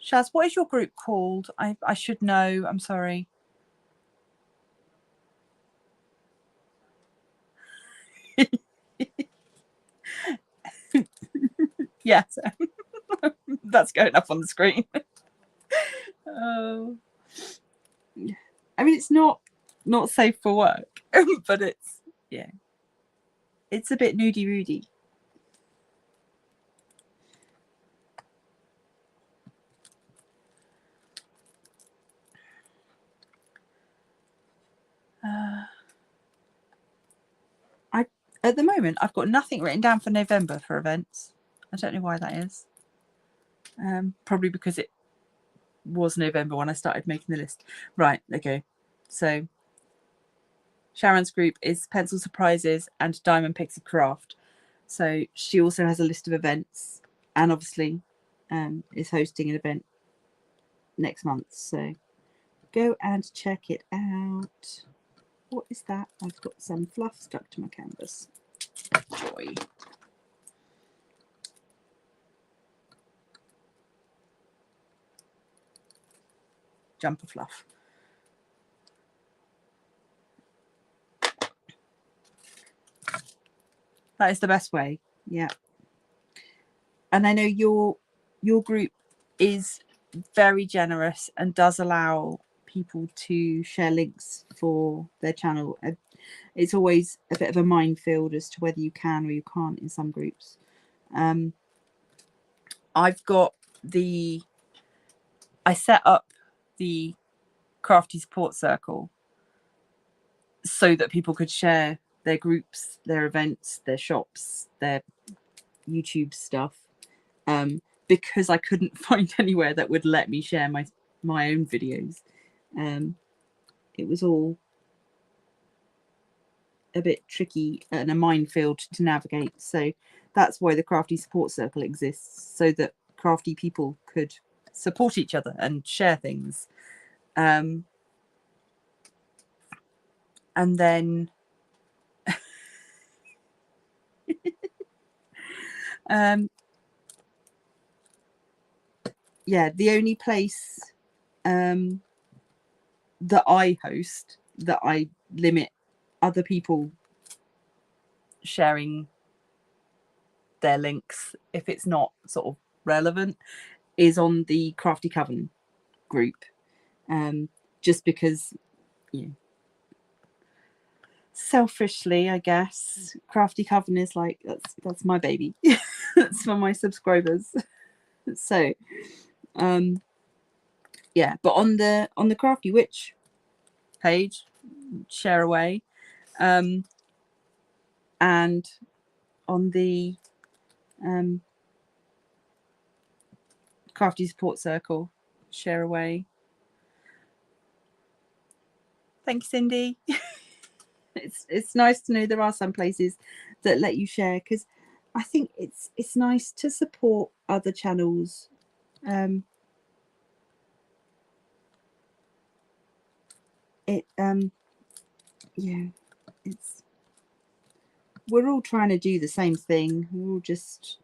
Shaz, what is your group called? I should know. I'm sorry. Yes, that's going up on the screen. Oh, I mean, it's not safe for work, but it's a bit nudie Rudy. At the moment, I've got nothing written down for November for events. I don't know why that is. Probably because it was November when I started making the list. Right, okay. So Sharon's group is Pencil Surprises and Diamond Pixie Craft. So she also has a list of events and obviously is hosting an event next month. So go and check it out. What is that? I've got some fluff stuck to my canvas. Joy. Jumper fluff. That is the best way. Yeah. And I know your group is very generous and does allow people to share links for their channel. It's always a bit of a minefield as to whether you can or you can't in some groups. I've got I set up the Crafty support circle so that people could share their groups, their events, their shops, their YouTube stuff, because I couldn't find anywhere that would let me share my own videos. It was all a bit tricky and a minefield to navigate. So that's why the Crafty support circle exists, so that crafty people could support each other and share things. And then Yeah, the only place that I host that I limit other people sharing their links if it's not sort of relevant is on the Crafty Coven group, just because, you know, selfishly, I guess, Crafty Coven is like, that's my baby. That's for my subscribers. So yeah, but on the Crafty Witch page, share away, and on the Crafty Support Circle, share away. Thank you, Cindy. It's nice to know there are some places that let you share, because I think it's nice to support other channels. Yeah, we're all trying to do the same thing. We're all just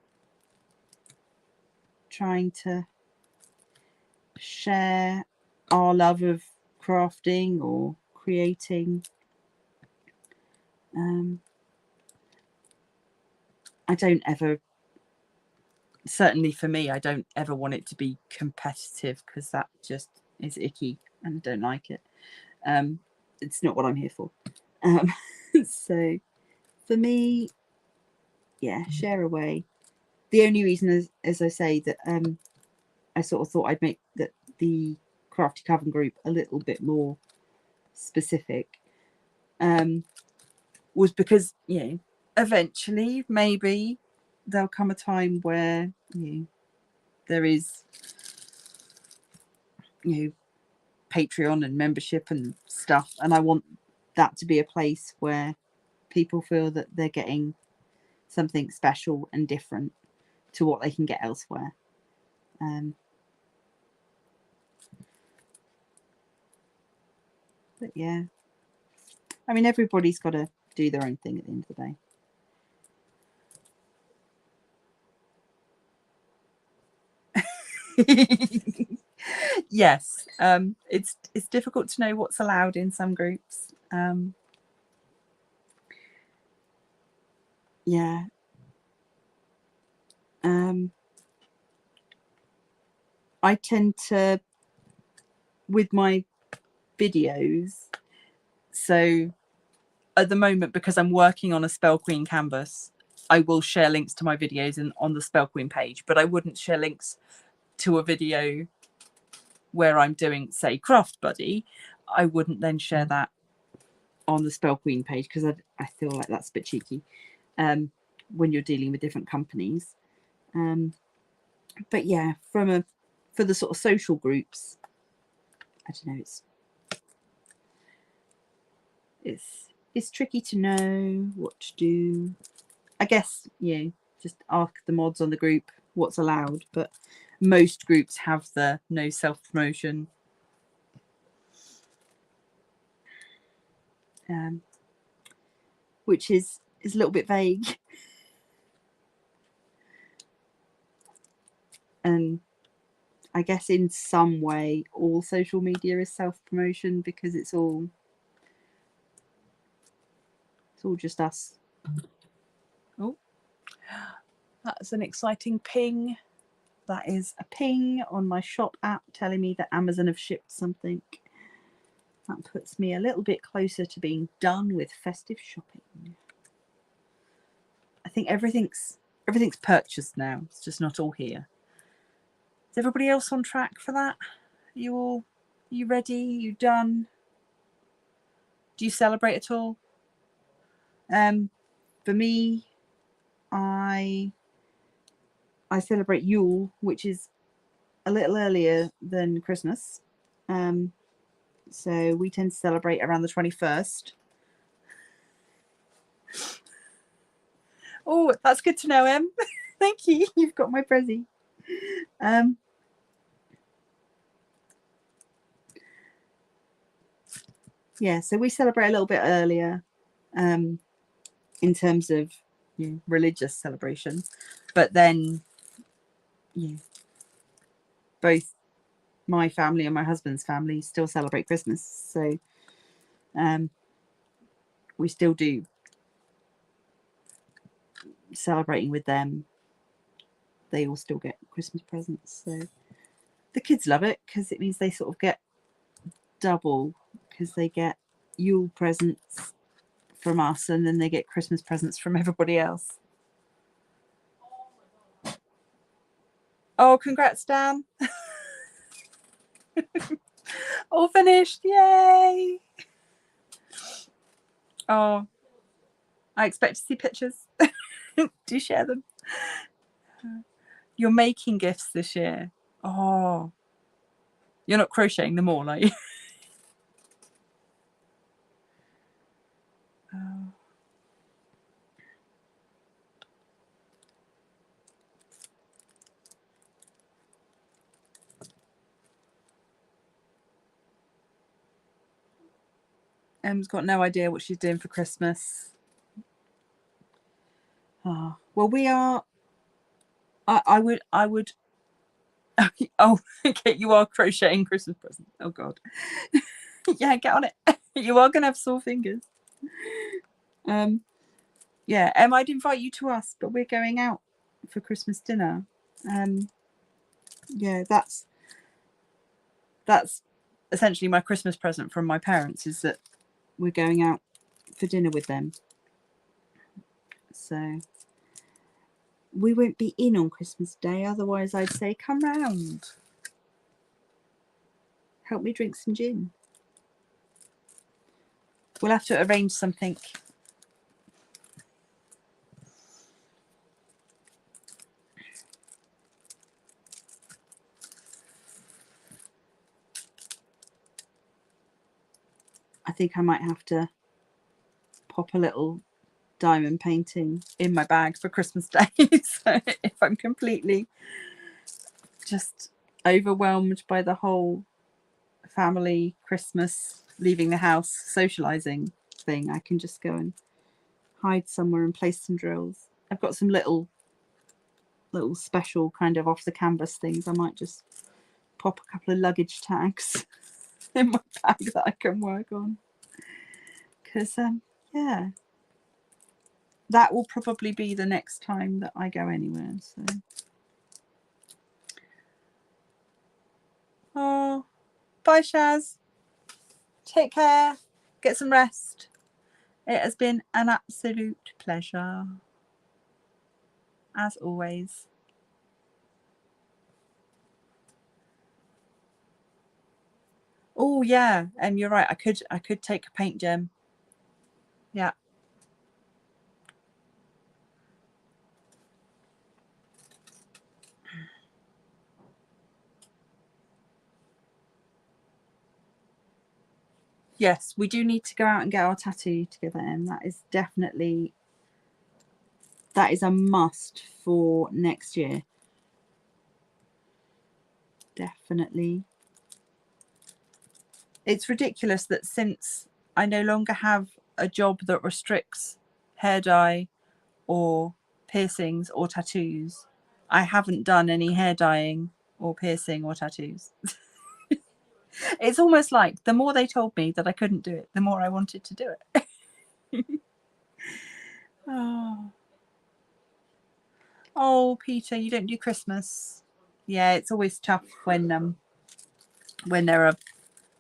trying to share our love of crafting or creating. I don't ever, certainly for me, I don't ever want it to be competitive, because that just is icky and I don't like it. It's not what I'm here for. So for me, yeah, share away. The only reason is, as I say, that I sort of thought I'd make the Crafty Coven group a little bit more specific, was because, you know, eventually maybe there'll come a time where, you know, there is, you know, Patreon and membership and stuff, and I want that to be a place where people feel that they're getting something special and different to what they can get elsewhere. But yeah, I mean, everybody's got to do their own thing at the end of the day. Yes, it's difficult to know what's allowed in some groups. Yeah. I tend to, with my videos, so at the moment, because I'm working on a Spell Queen canvas, I will share links to my videos on the Spell Queen page, but I wouldn't share links to a video where I'm doing, say, Craft Buddy. I wouldn't then share that on the Spell Queen page, because I feel like that's a bit cheeky when you're dealing with different companies. But yeah, for the sort of social groups, I don't know, it's tricky to know what to do. I guess, you know, just ask the mods on the group what's allowed, but most groups have the no self-promotion. Which is a little bit vague. And I guess in some way all social media is self-promotion, because it's all just us. Oh, that's an exciting ping. That is a ping on my shop app telling me that Amazon have shipped something. That puts me a little bit closer to being done with festive shopping. I think everything's purchased now. It's just not all here. Is everybody else on track for that? You ready? You done? Do you celebrate at all? For me, I celebrate Yule, which is a little earlier than Christmas. So we tend to celebrate around the 21st. Oh, that's good to know, Em. Thank you. You've got my prezi. Yeah, so we celebrate a little bit earlier in terms of, you know, religious celebration. But then, yeah, both my family and my husband's family still celebrate Christmas, so we still do celebrating with them. They all still get Christmas presents, so the kids love it because it means they sort of get double, because they get Yule presents from us and then they get Christmas presents from everybody else. Oh, congrats, Dan. All finished. Yay. Oh, I expect to see pictures. Do share them. You're making gifts this year. Oh, you're not crocheting them all, are you? Oh. Em's got no idea what she's doing for Christmas. Oh, well, we are. I would. Oh, okay. You are crocheting Christmas presents. Oh God. Yeah, get on it. You are gonna have sore fingers. Yeah, I'd invite you to us, but we're going out for Christmas dinner. Yeah, that's essentially my Christmas present from my parents, is that we're going out for dinner with them. So we won't be in on Christmas Day, otherwise I'd say come round. Help me drink some gin. We'll have to arrange something. I think I might have to pop a little diamond painting in my bag for Christmas Day. So if I'm completely just overwhelmed by the whole family Christmas, leaving the house, socializing thing, I can just go and hide somewhere and place some drills. I've got some little special kind of off the canvas things. I might just pop a couple of luggage tags in my bag that I can work on, because yeah, that will probably be the next time that I go anywhere. So oh, bye Shaz, take care, get some rest. It has been an absolute pleasure, as always. Oh yeah, you're right. I could take a paint gem. Yeah. Yes, we do need to go out and get our tattoo together, and that is definitely, that is a must for next year. Definitely. It's ridiculous that since I no longer have a job that restricts hair dye or piercings or tattoos, I haven't done any hair dyeing or piercing or tattoos. It's almost like the more they told me that I couldn't do it, the more I wanted to do it. Oh, Peter, you don't do Christmas. Yeah, it's always tough when there are,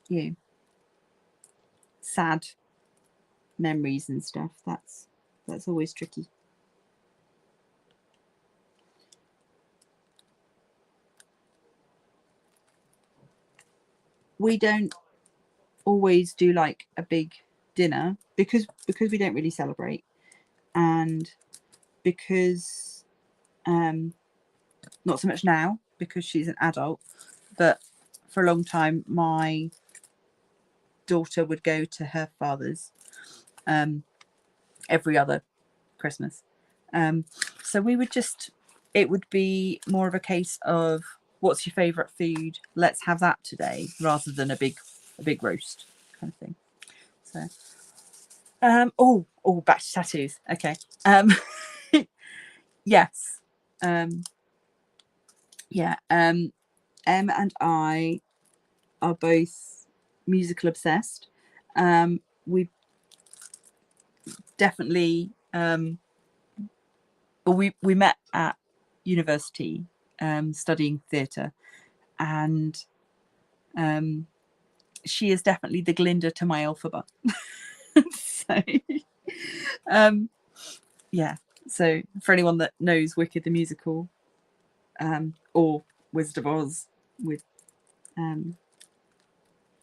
you know, sad memories and stuff. That's always tricky. We don't always do like a big dinner because we don't really celebrate, and because not so much now because she's an adult, but for a long time my daughter would go to her father's every other Christmas. So we would just, it would be more of a case of, what's your favourite food? Let's have that today, rather than a big roast kind of thing. So oh, back to tattoos. Okay. Yes. yeah, Em and I are both musical obsessed. We definitely we met at university studying theatre, and she is definitely the Glinda to my Elphaba. So yeah, so for anyone that knows Wicked the musical, or Wizard of Oz with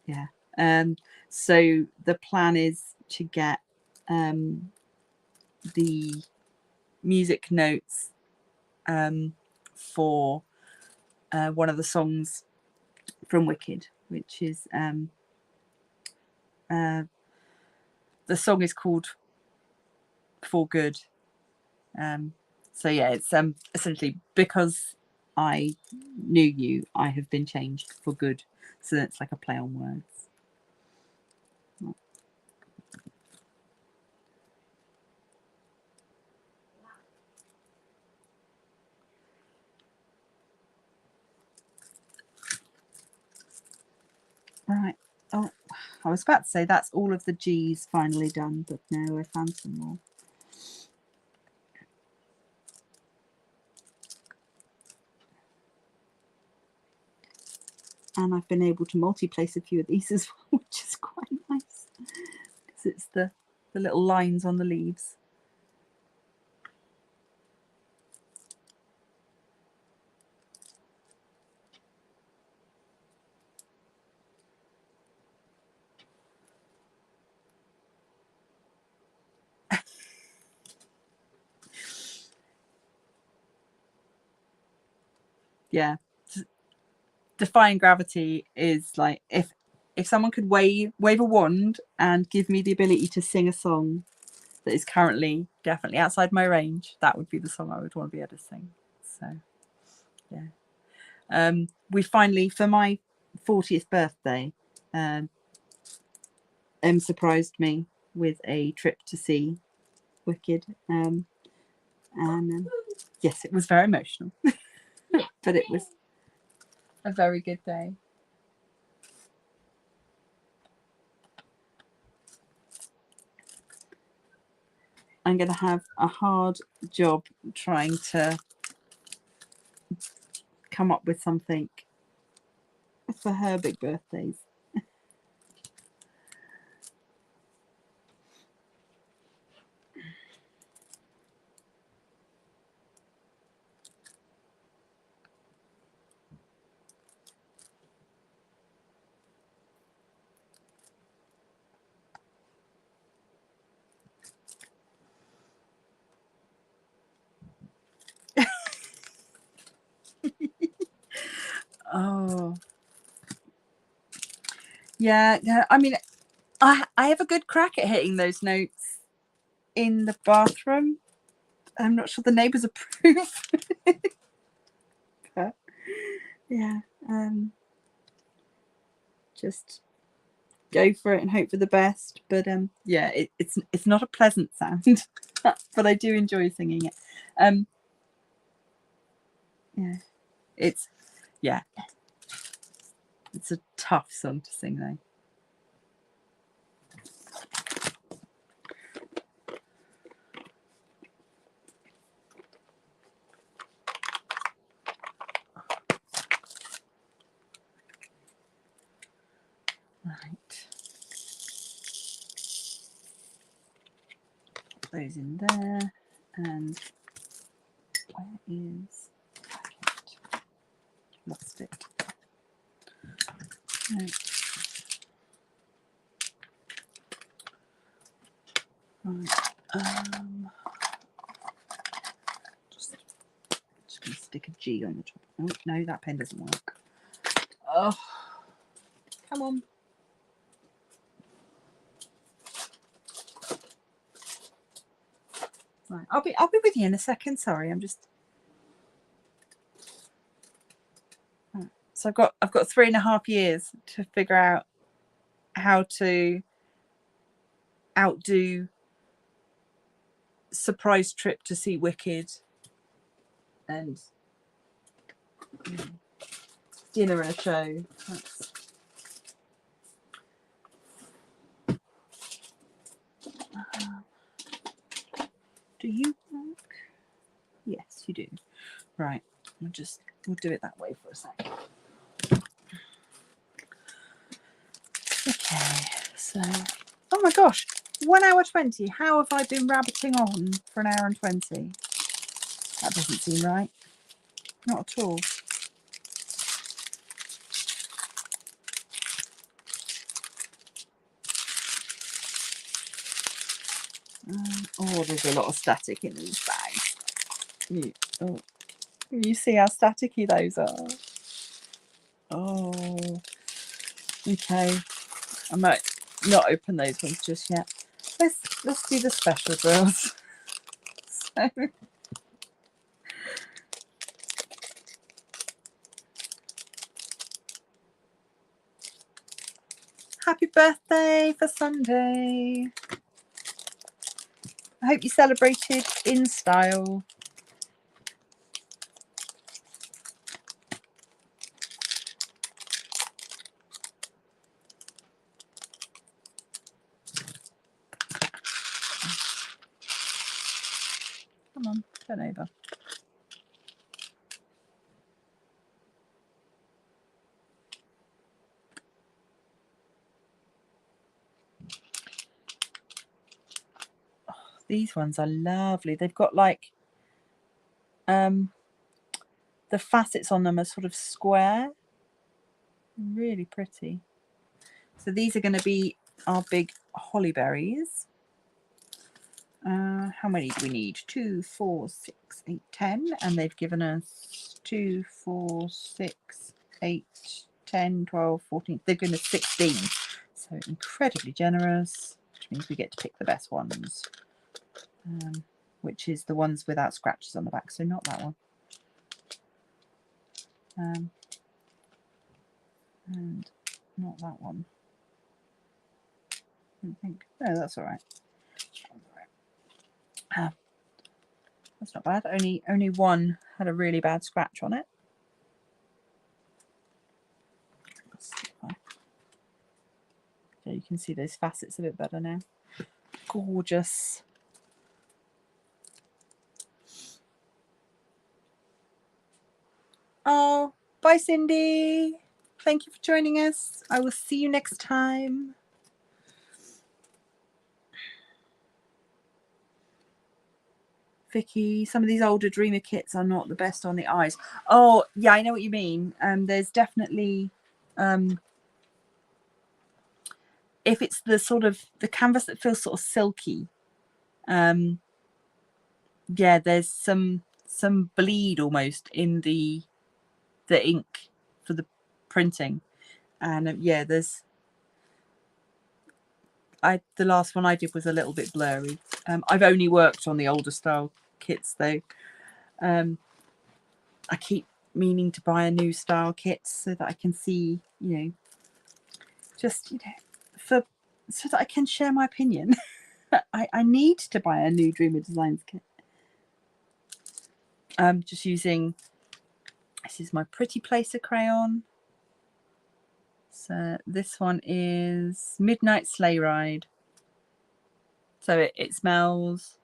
yeah, so the plan is to get the music notes for one of the songs from Wicked, which is the song is called For Good. So yeah, it's essentially because I knew you, I have been changed for good. So it's like a play on words. Right. Oh, I was about to say that's all of the G's finally done, but no, I found some more. And I've been able to multi-place a few of these as well, which is quite nice because it's the little lines on the leaves. Yeah, defying gravity is like if someone could wave a wand and give me the ability to sing a song that is currently definitely outside my range, that would be the song I would want to be able to sing. So yeah, we finally, for my 40th birthday, surprised me with a trip to see Wicked, and yes, it was very emotional, but it was a very good day. I'm going to have a hard job trying to come up with something for her big birthdays. Oh, yeah. I mean, I have a good crack at hitting those notes in the bathroom. I'm not sure the neighbours approve. But, yeah, just go for it and hope for the best. But yeah, it's not a pleasant sound, but I do enjoy singing it. Yeah, it's a tough song to sing though. Right, put those in there, and where is it? Lost it. Right. Right. Just gonna stick a G on the top. Oh no, that pen doesn't work. Oh, come on. Right, I'll be with you in a second. Sorry, I'm just. Right. So I've got 3.5 years to figure out how to outdo surprise trip to see Wicked and dinner and a show. Do you work? Yes, you do. Right. We'll do it that way for a second. Okay, so oh my gosh, 1 hour 20. How have I been rabbiting on for an hour and 20? That doesn't seem right. Not at all. Oh, there's a lot of static in these bags. You see how staticky those are? Oh, okay. I might not open those ones just yet. Let's do the special drills. So, happy birthday for Sunday. I hope you celebrated in style. Come on, turn over. Oh, these ones are lovely. They've got like the facets on them are sort of square. Really pretty. So these are going to be our big holly berries. How many do we need? 2, 4, 6, 8, 10. And they've given us 2, 4, 6, 8, 10, 12, 14. They've given us 16. So incredibly generous, which means we get to pick the best ones. Which is the ones without scratches on the back. So not that one. And not that one. I don't think. No, that's all right. That's not bad. Only one had a really bad scratch on it. So you can see those facets a bit better now. Gorgeous. Oh, bye Cindy. Thank you for joining us. I will see you next time. Vicky, some of these older Dreamer kits are not the best on the eyes. Oh, yeah, I know what you mean. There's definitely, if it's the sort of the canvas that feels sort of silky, yeah, there's some bleed almost in the ink for the printing, and yeah, there's. The last one I did was a little bit blurry. I've only worked on the older style kits though. I keep meaning to buy a new style kit so that I can see, just so that I can share my opinion. I need to buy a new Dreamer Designs kit. I'm just using, this is my Pretty Placer crayon. So this one is Midnight Sleigh Ride. So it smells,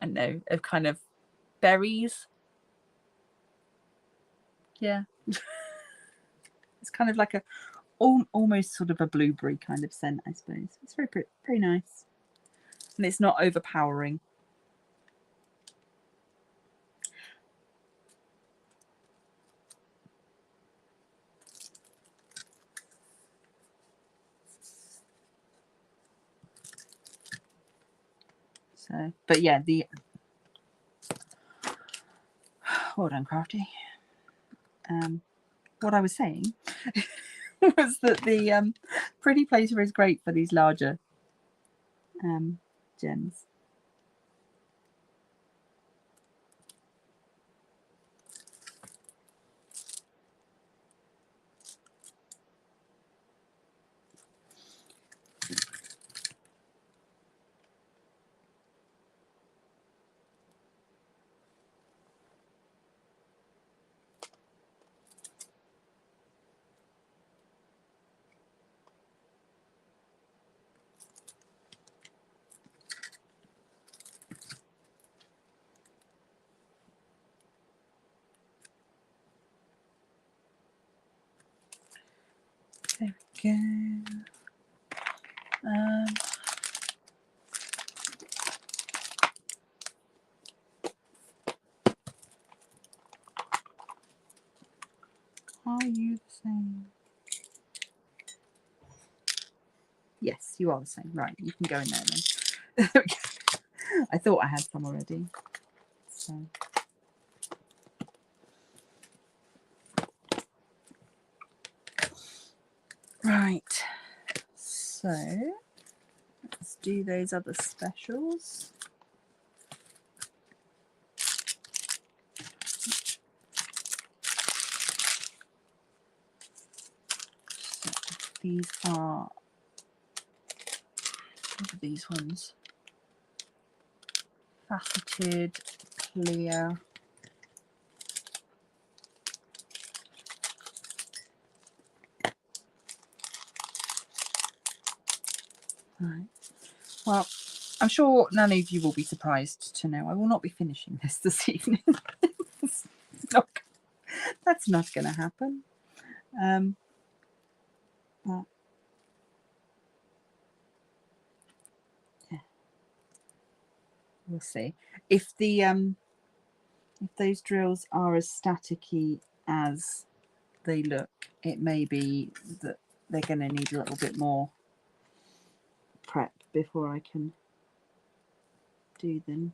I don't know, of kind of berries. Yeah. It's kind of like a almost sort of a blueberry kind of scent, I suppose. It's very pretty, very nice, and it's not overpowering. So, but yeah, well done, Crafty. What I was saying was that the Pretty Placer is great for these larger gems. go. Are you the same? Yes, you are the same. Right, you can go in there then. I thought I had some already. So. Right, so let's do those other specials. So these are, what are these ones? Faceted, clear. Right. Well, I'm sure none of you will be surprised to know I will not be finishing this evening. That's not going to happen. Well, yeah, we'll see. If the if those drills are as staticky as they look, it may be that they're going to need a little bit more prep before I can do them.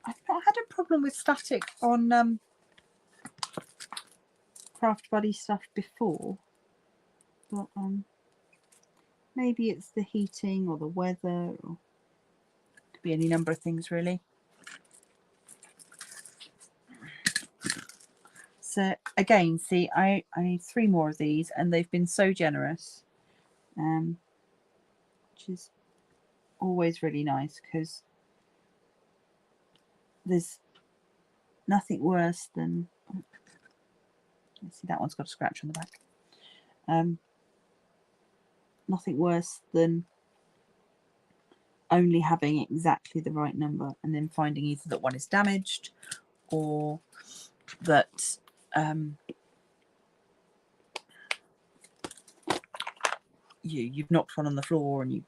I've not had a problem with static on Craft Buddy stuff before, but maybe it's the heating or the weather, or it could be any number of things really. So again, see, I need 3 more of these, and they've been so generous, which is always really nice, because there's nothing worse than, see, that one's got a scratch on the back. Nothing worse than only having exactly the right number and then finding either that one is damaged or that you've knocked one on the floor and you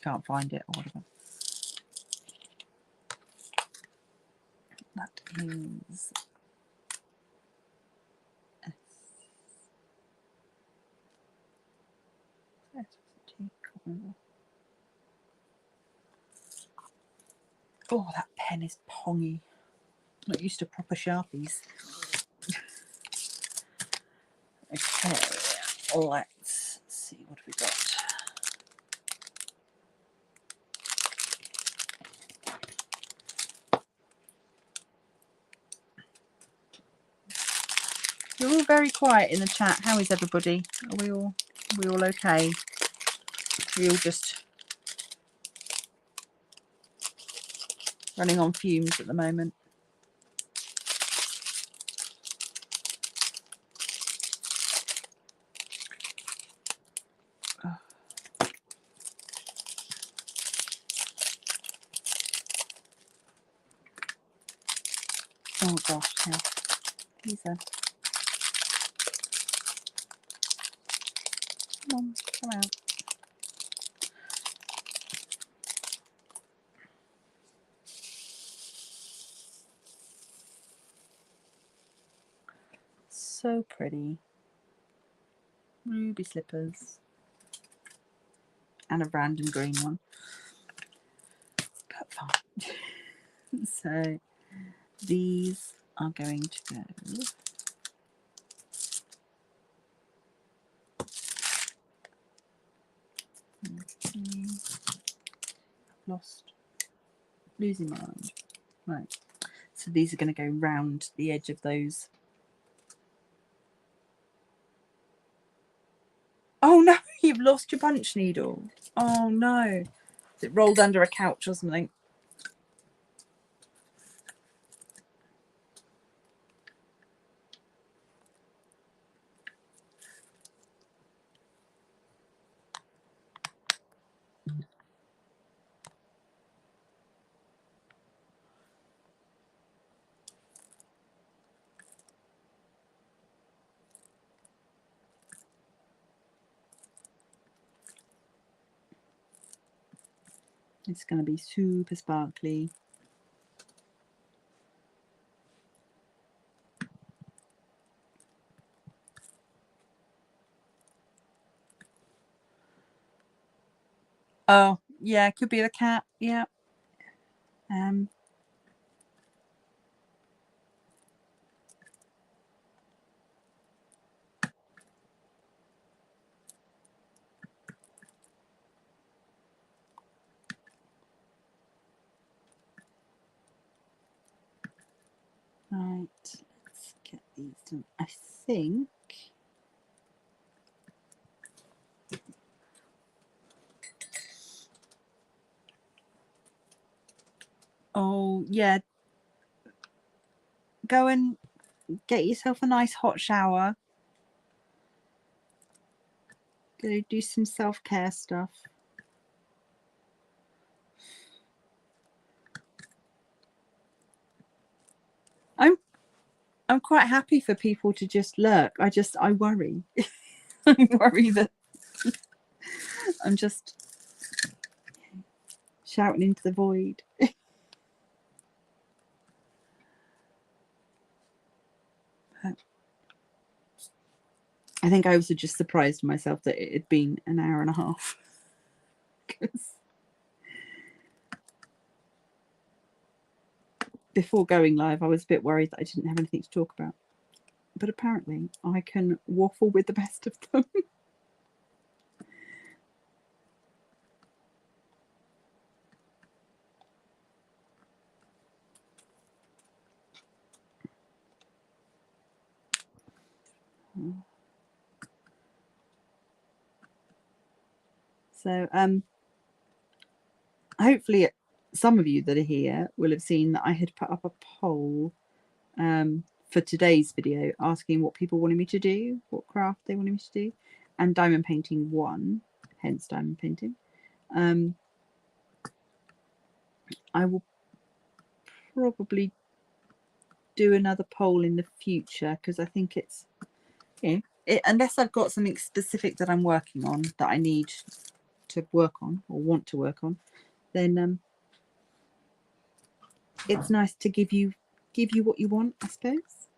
can't find it or whatever. That is oh, that pen is pongy. I'm not used to proper Sharpies. Okay, let's see, what have we got? You're all very quiet in the chat. How is everybody? Are we all okay? We all just running on fumes at the moment. Oh gosh, yeah. These are. Come on, come out. So pretty. Ruby slippers. And a random green one. But fine. So these are going to go. Losing my mind. Right. So these are going to go round the edge of those. Oh no, you've lost your punch needle. Oh no. It rolled under a couch or something. It's going to be super sparkly. Oh, yeah, it could be the cat. Yeah. Right, let's get these done. I think. Oh, yeah. Go and get yourself a nice hot shower. Go do some self-care stuff. I'm quite happy for people to just lurk. I worry. I worry that I'm just shouting into the void. I think I was just surprised myself that it had been an hour and a half. Before going live, I was a bit worried that I didn't have anything to talk about. But apparently, I can waffle with the best of them. So, hopefully, some of you that are here will have seen that I had put up a poll for today's video asking what people wanted me to do, what craft they wanted me to do, and diamond painting won, hence diamond painting. I will probably do another poll in the future because I think it's, you know, unless I've got something specific that I'm working on that I need to work on or want to work on, then it's nice to give you what you want, I suppose.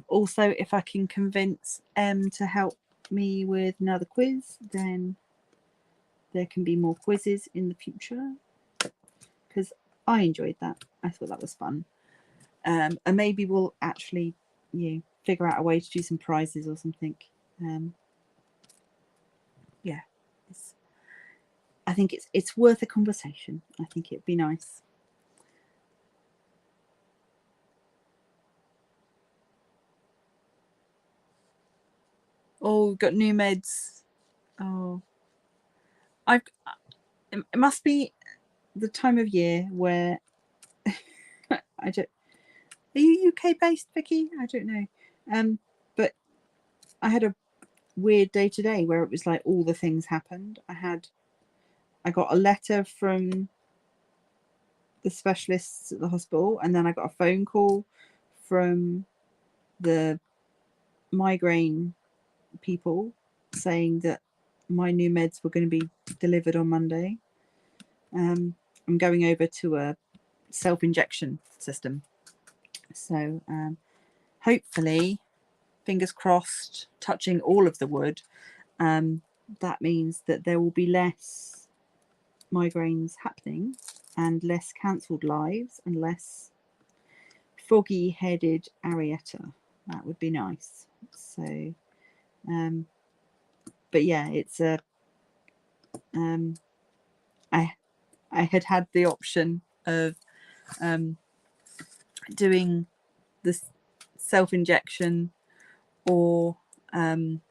Also, if I can convince Em to help me with another quiz, then there can be more quizzes in the future because I enjoyed that. I thought that was fun. And maybe we'll actually, figure out a way to do some prizes or something. Yeah, I think it's worth a conversation. I think it'd be nice. Oh, got new meds. Oh, it must be the time of year where I don't. Are you UK based, Vicky? I don't know. But I had a weird day today where it was like all the things happened. I got a letter from the specialists at the hospital, and then I got a phone call from the migraine people saying that my new meds were going to be delivered on Monday. I'm going over to a self-injection system, so hopefully, fingers crossed, touching all of the wood, that means that there will be less migraines happening and less cancelled lives and less foggy-headed Arietta. That would be nice. So, but yeah, it's a. I had the option of doing this self-injection or going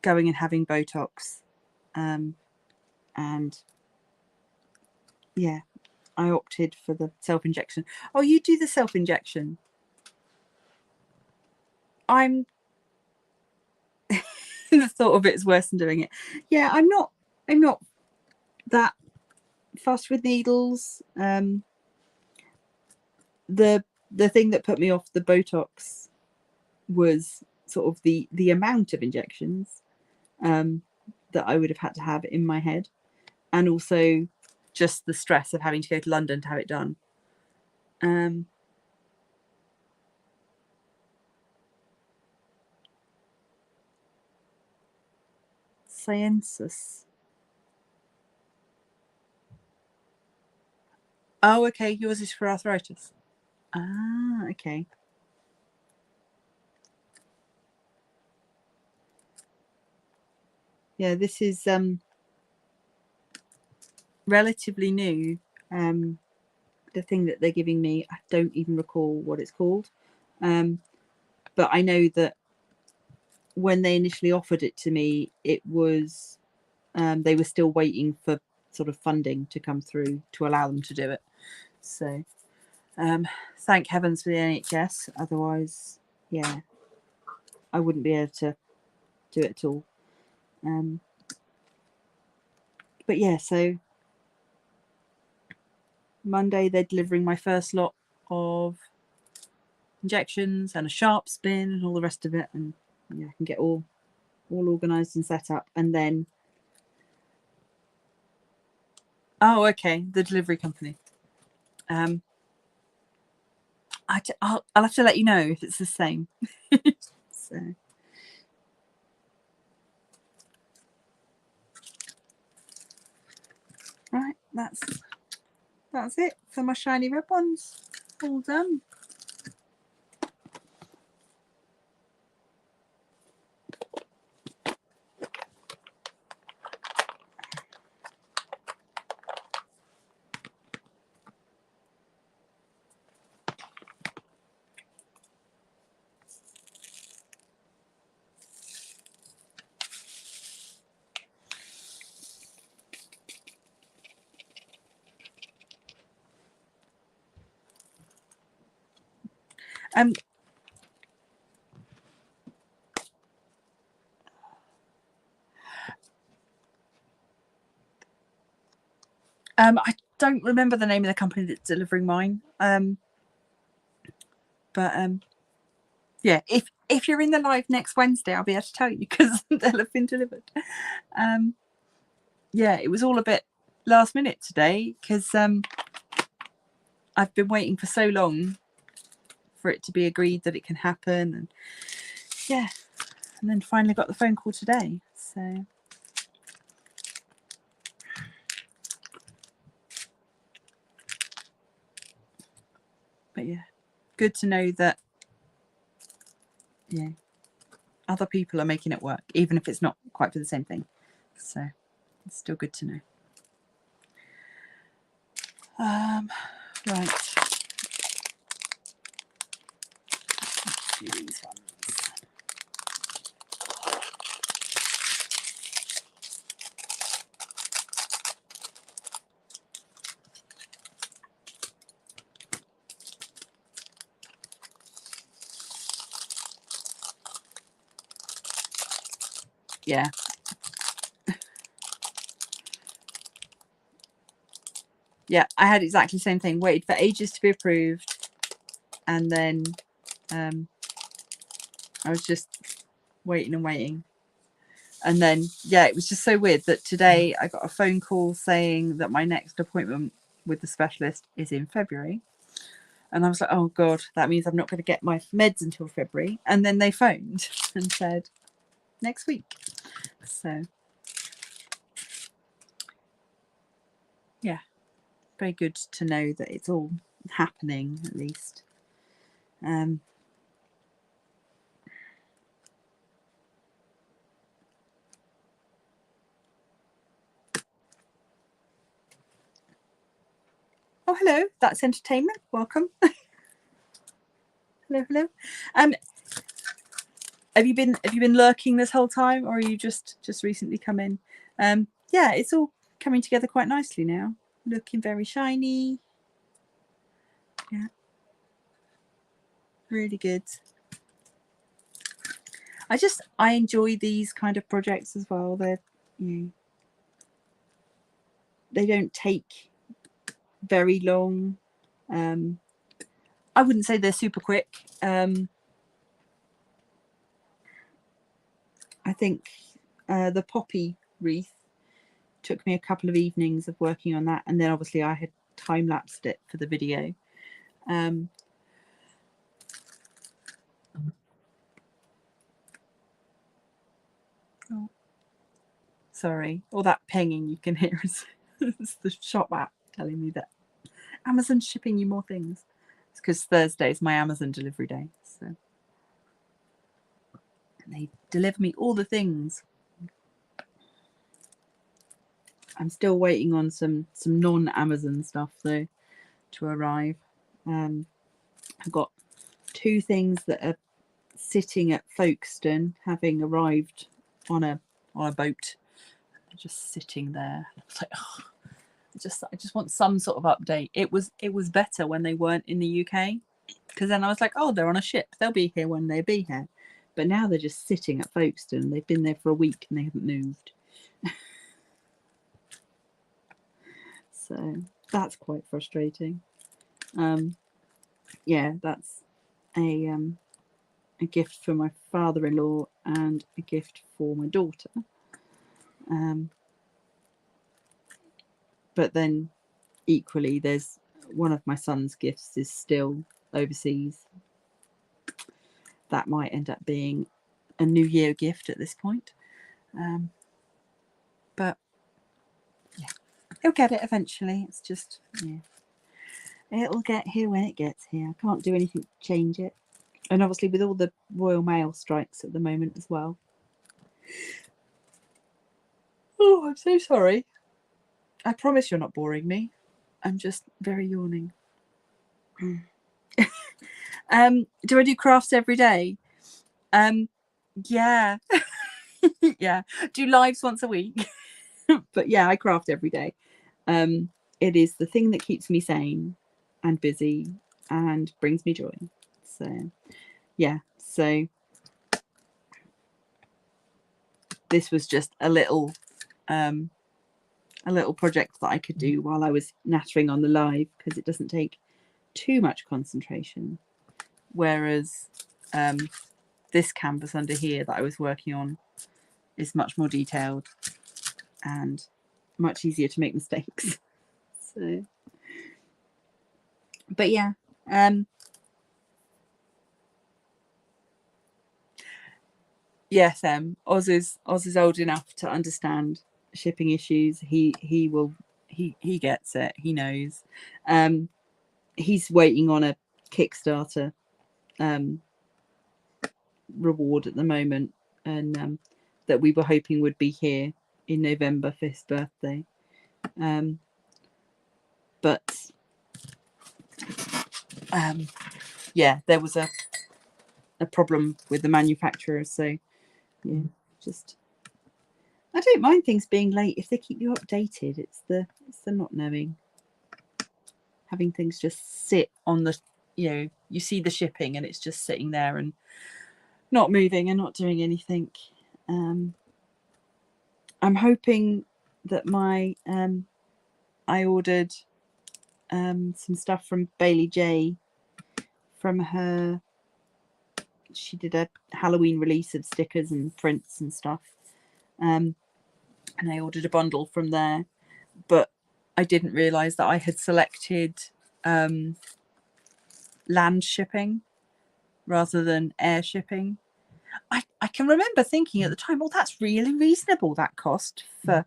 and having Botox, and yeah, I opted for the self-injection. Oh, you do the self-injection. I'm the thought of it is worse than doing it. Yeah, I'm not that fussed with needles. The thing that put me off the Botox was sort of the amount of injections, that I would have had to have in my head, and also just the stress of having to go to London to have it done. Sciences. Oh, okay. Yours is for arthritis. Ah, okay. Yeah, this is relatively new. The thing that they're giving me, I don't even recall what it's called. But I know that when they initially offered it to me, it was they were still waiting for sort of funding to come through to allow them to do it. So thank heavens for the NHS. Otherwise, yeah, I wouldn't be able to do it at all. But yeah, so Monday they're delivering my first lot of injections and a sharp spin and all the rest of it, and yeah, I can get all organized and set up. And then oh, okay, the delivery company. I'll have to let you know if it's the same. So right, that's it for my shiny red ones. All done. I don't remember the name of the company that's delivering mine. But yeah, if you're in the live next Wednesday, I'll be able to tell you because they'll have been delivered. Yeah, it was all a bit last minute today because I've been waiting for so long for it to be agreed that it can happen, and yeah, and then finally got the phone call today. So but yeah, good to know that yeah, other people are making it work, even if it's not quite for the same thing. So it's still good to know. Right. Let's do these ones. Yeah. Yeah, I had exactly the same thing. Waited for ages to be approved, and then I was just waiting and waiting. And then yeah, it was just so weird that today I got a phone call saying that my next appointment with the specialist is in February. And I was like, oh God, that means I'm not going to get my meds until February. And then they phoned and said next week. So yeah, very good to know that it's all happening at least. Oh, hello, that's entertainment. Welcome. Hello. Have you been lurking this whole time, or are you just recently come in? Yeah, it's all coming together quite nicely now. Looking very shiny. Yeah, really good. I enjoy these kind of projects as well. They're they don't take very long. I wouldn't say they're super quick. I think the poppy wreath. Took me a couple of evenings of working on that, and then obviously I had time-lapsed it for the video. Oh, sorry, all that pinging you can hear is it's the shop app telling me that Amazon's shipping you more things. It's because Thursday is my Amazon delivery day, so and they deliver me all the things. I'm still waiting on some non-Amazon stuff though to arrive. I've got 2 things that are sitting at Folkestone, having arrived on a boat. They're just sitting there. I was like, oh, I just want some sort of update. It was better when they weren't in the UK, because then I was like, oh, they're on a ship. They'll be here when they be here. But now they're just sitting at Folkestone. They've been there for a week and they haven't moved. So that's quite frustrating. Yeah, that's a gift for my father-in-law and a gift for my daughter. But then equally, there's one of my son's gifts is still overseas. That might end up being a New Year gift at this point. But yeah, he'll get it eventually. It's just, yeah, it'll get here when it gets here. I can't do anything to change it. And obviously with all the Royal Mail strikes at the moment as well. Oh, I'm so sorry. I promise you're not boring me. I'm just very yawning. Do I do crafts every day? Yeah. Yeah. Do lives once a week. But yeah, I craft every day. It is the thing that keeps me sane and busy and brings me joy. So yeah, so this was just a little project that I could do while I was nattering on the live, because it doesn't take too much concentration, whereas this canvas under here that I was working on is much more detailed and much easier to make mistakes. So but yeah, yes, Oz is old enough to understand shipping issues. He gets it. He knows. He's waiting on a Kickstarter reward at the moment, and that we were hoping would be here in November for his birthday. But yeah, there was a problem with the manufacturer, so yeah, just I don't mind things being late if they keep you updated. It's the not knowing, having things just sit on the, you see the shipping and it's just sitting there and not moving and not doing anything. I'm hoping that my I ordered some stuff from Bailey J from her. She did a Halloween release of stickers and prints and stuff, and I ordered a bundle from there, but I didn't realize that I had selected land shipping rather than air shipping. I can remember thinking at the time, well, that's really reasonable, that cost for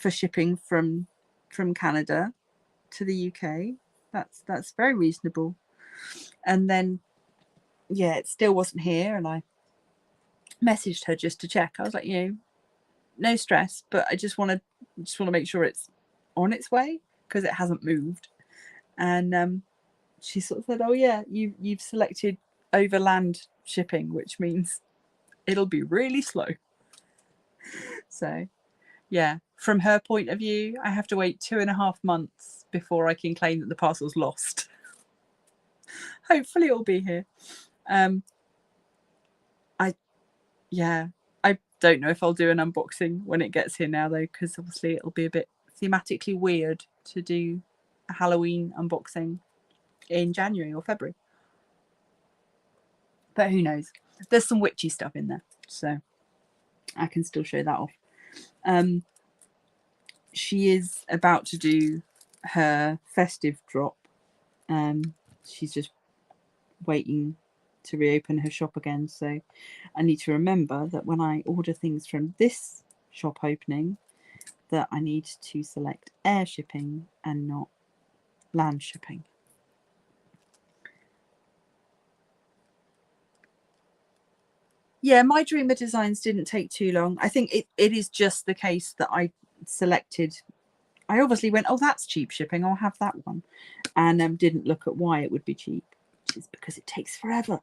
shipping from Canada to the UK. That's very reasonable. And then yeah, it still wasn't here, and I messaged her just to check. I was like, no stress, but I just want to make sure it's on its way, because it hasn't moved. And she sort of said, oh yeah, you've selected overland shipping, which means it'll be really slow. So yeah, from her point of view, I have to wait 2.5 months before I can claim that the parcel's lost. Hopefully it'll be here. I don't know if I'll do an unboxing when it gets here now though, because obviously it'll be a bit thematically weird to do a Halloween unboxing in January or February. But who knows? There's some witchy stuff in there. So I can still show that off. She is about to do her festive drop. She's just waiting to reopen her shop again, so I need to remember that when I order things from this shop opening, that I need to select air shipping and not land shipping. Yeah, my Dreamer designs didn't take too long. I think it is just the case that I selected, I obviously went, oh, that's cheap shipping, I'll have that one, and didn't look at why it would be cheap, which is because it takes forever.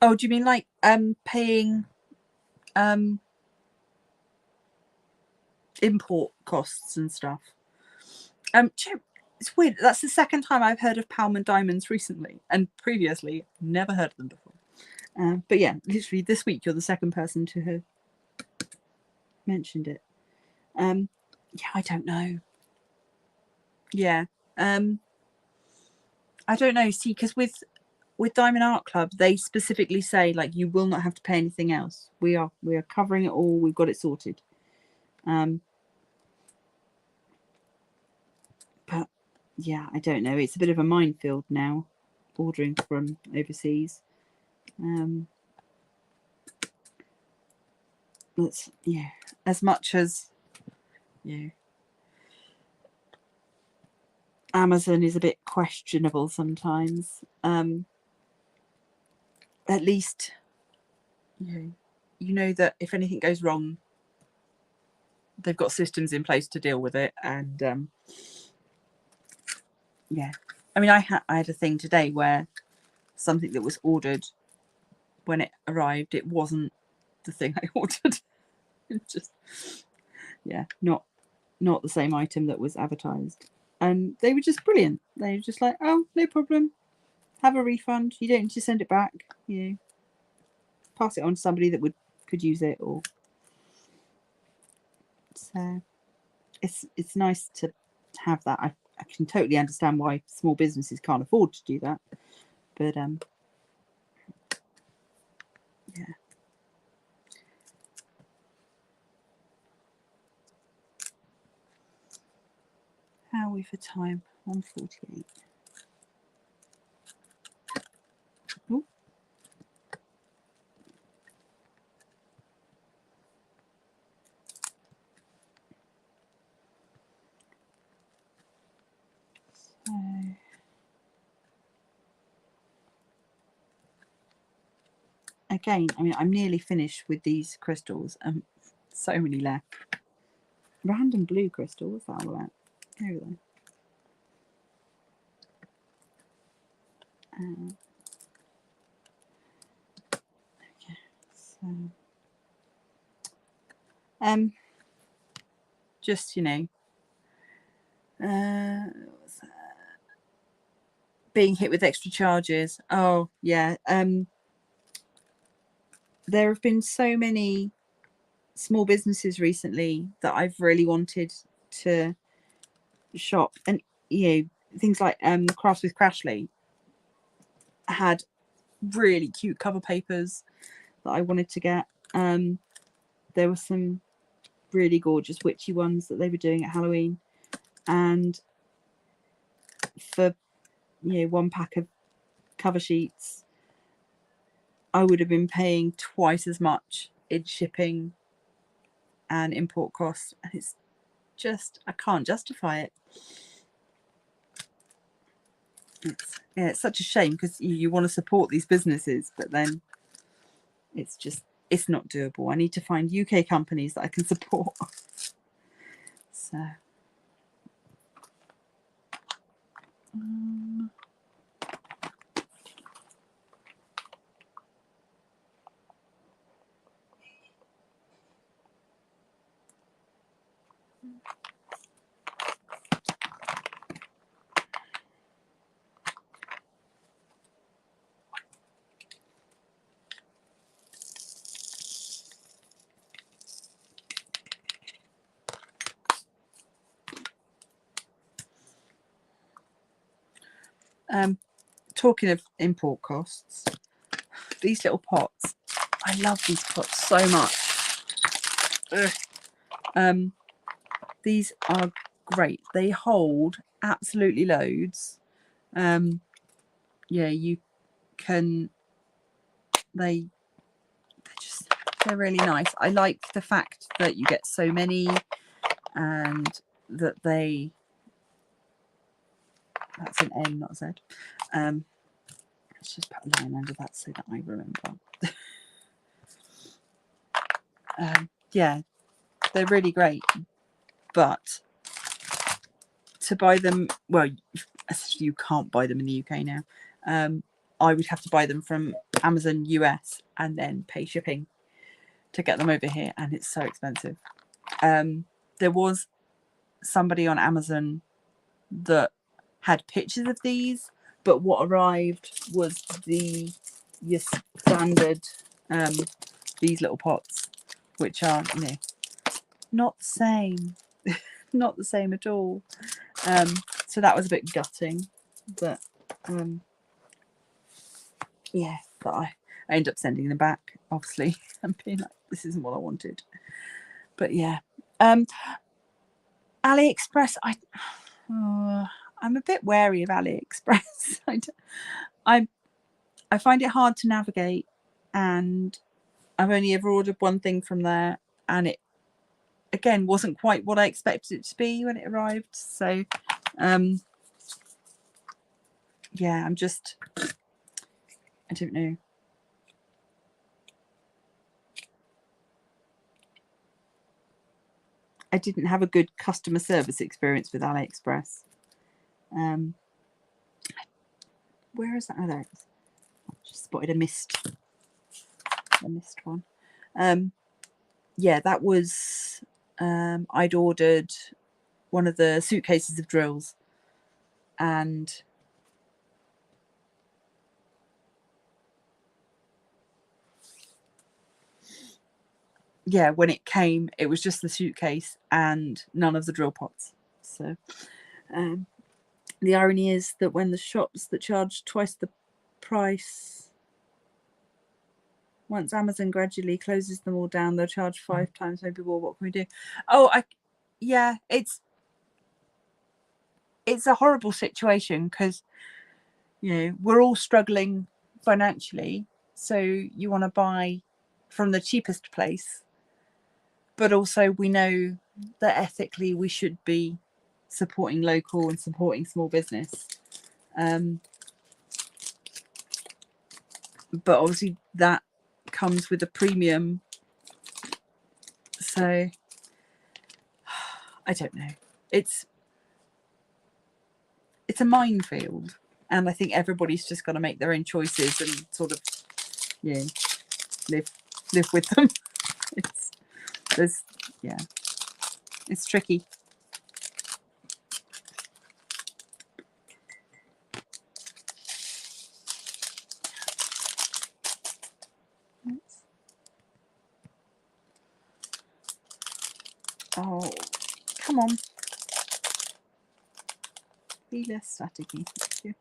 Oh, do you mean like paying import costs and stuff? It's weird. That's the second time I've heard of Palman Diamonds recently, and previously never heard of them before. But yeah, literally this week you're the second person to have mentioned it. Yeah, I don't know. Yeah, I don't know. See, because with Diamond Art Club, they specifically say like you will not have to pay anything else. We are covering it all. We've got it sorted. But yeah, I don't know. It's a bit of a minefield now, ordering from overseas. That's, yeah, as much as, yeah, Amazon is a bit questionable sometimes. At least you know that if anything goes wrong, they've got systems in place to deal with it. And yeah, I mean, I had a thing today where something that was ordered, when it arrived, it wasn't the thing I ordered. It just, yeah, not the same item that was advertised. And they were just brilliant. They were just like, oh, no problem, have a refund, you don't need to send it back, you know, pass it on to somebody that could use it. Or so it's nice to have that. I can totally understand why small businesses can't afford to do that, but yeah. How are we for time? 1:48. Ooh. So again, I mean, I'm nearly finished with these crystals. So many left. Random blue crystal. What's that all about? There we go. Okay, so just, you know, being hit with extra charges. Oh yeah. There have been so many small businesses recently that I've really wanted to shop, and you know, things like Crafts with Crashly had really cute cover papers that I wanted to get. There were some really gorgeous witchy ones that they were doing at Halloween, and for, you know, one pack of cover sheets I would have been paying twice as much in shipping and import costs, and it's just, I can't justify it. It's such a shame, because you want to support these businesses, but then it's just, it's not doable. I need to find UK companies that I can support. So Talking of import costs, these little pots, I love these pots so much. These are great. They hold absolutely loads. Yeah, you can, they're really nice. I like the fact that you get so many, and that that's an N, not a Z. Let's just put a line under that so that I remember. Yeah, they're really great, but to buy them, well, essentially you can't buy them in the UK now. I would have to buy them from Amazon US and then pay shipping to get them over here, and it's so expensive. There was somebody on Amazon that had pictures of these, but what arrived was your standard these little pots, which are, you know, not the same. Not the same at all. So that was a bit gutting, but yeah, but I ended up sending them back, obviously, and being like, this isn't what I wanted. But yeah, AliExpress, I'm a bit wary of AliExpress. I find it hard to navigate, and I've only ever ordered one thing from there, and it again wasn't quite what I expected it to be when it arrived. So yeah, I don't know. I didn't have a good customer service experience with AliExpress. Where is that? Oh, there it is. Just spotted a mist one. Yeah, that was I'd ordered one of the suitcases of drills, and yeah, when it came, it was just the suitcase and none of the drill pots. So the irony is that when the shops that charge twice the price, once Amazon gradually closes them all down, they'll charge 5 times maybe more. What can we do? Oh, yeah, it's a horrible situation, because, you know, we're all struggling financially, so you want to buy from the cheapest place, but also we know that ethically we should be supporting local and supporting small business. But obviously that comes with a premium. So I don't know. It's a minefield, and I think everybody's just got to make their own choices and sort of, yeah, live with them. It's tricky. Oh, come on. Be less staticky. Thank you.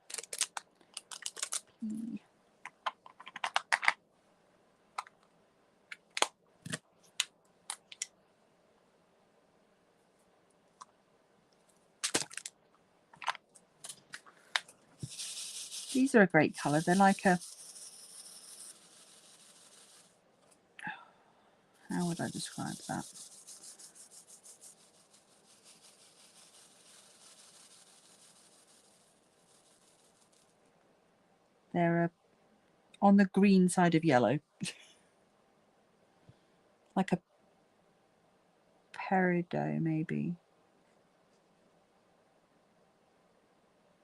These are a great colour. They're like a... How would I describe that? They're on the green side of yellow. Like a peridot, maybe.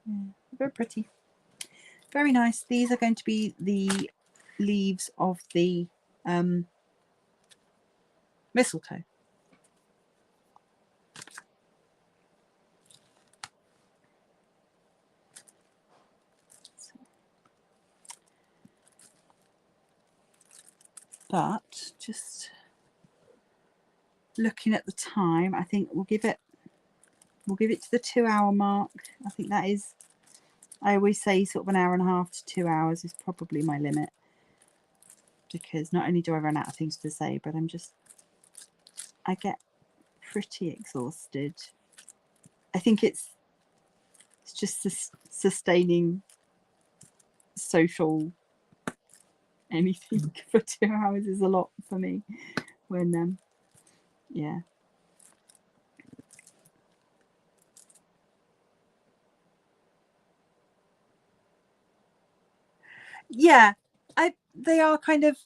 Yeah, very pretty. Very nice. These are going to be the leaves of the mistletoe. But just looking at the time, I think we'll give it to the 2-hour mark. I think that is, I always say sort of 1.5 hours to 2 hours is probably my limit, because not only do I run out of things to say, but I get pretty exhausted. I think it's just sustaining social anything for 2 hours is a lot for me. When yeah. Yeah, they are kind of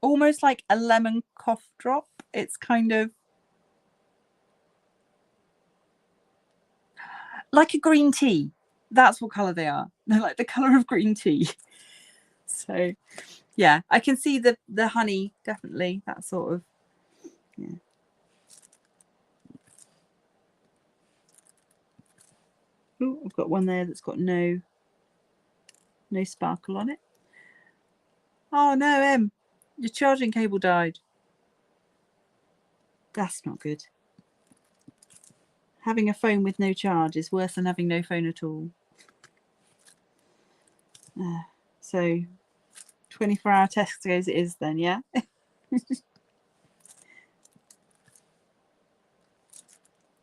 almost like a lemon cough drop. It's kind of like a green tea. That's what colour they are. They're like the colour of green tea. So yeah, I can see the honey, definitely, that sort of, yeah. Oh, I've got one there that's got no sparkle on it. Oh no, your charging cable died. That's not good. Having a phone with no charge is worse than having no phone at all. So 24-hour Tesco's it is then, yeah? You've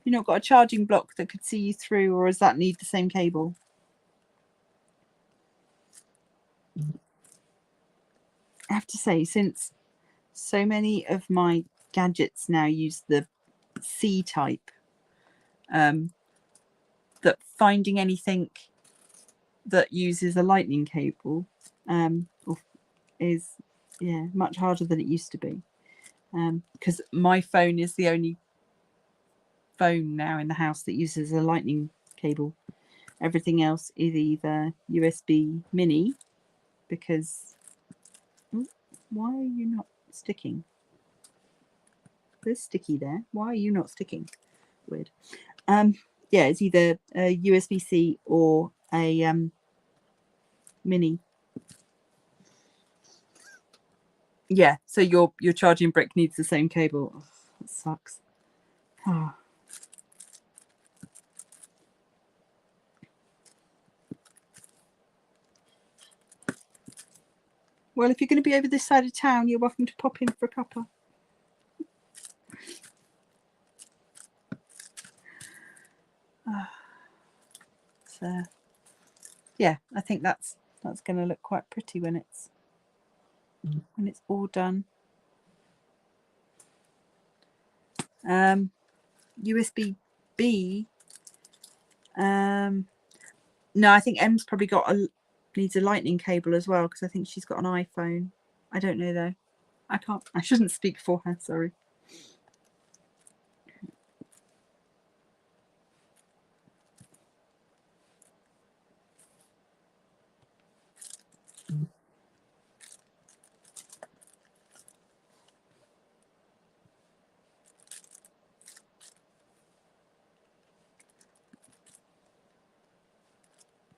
not got a charging block that could see you through, or does that need the same cable? I have to say, since so many of my gadgets now use the C type, that finding anything that uses a lightning cable is much harder than it used to be, because my phone is the only phone now in the house that uses a lightning cable. Everything else is either USB mini, because why are you not sticking? There's sticky there. Why are you not sticking? Weird. Yeah, it's either a USB-C or a mini. Yeah, so your charging brick needs the same cable. Oh, that sucks. Oh. Well, if you're going to be over this side of town, you're welcome to pop in for a cuppa. So yeah, I think that's going to look quite pretty when it's all done. USB-B. No, I think Em's probably needs a lightning cable as well, because I think she's got an iPhone. I don't know though. I shouldn't speak for her, sorry.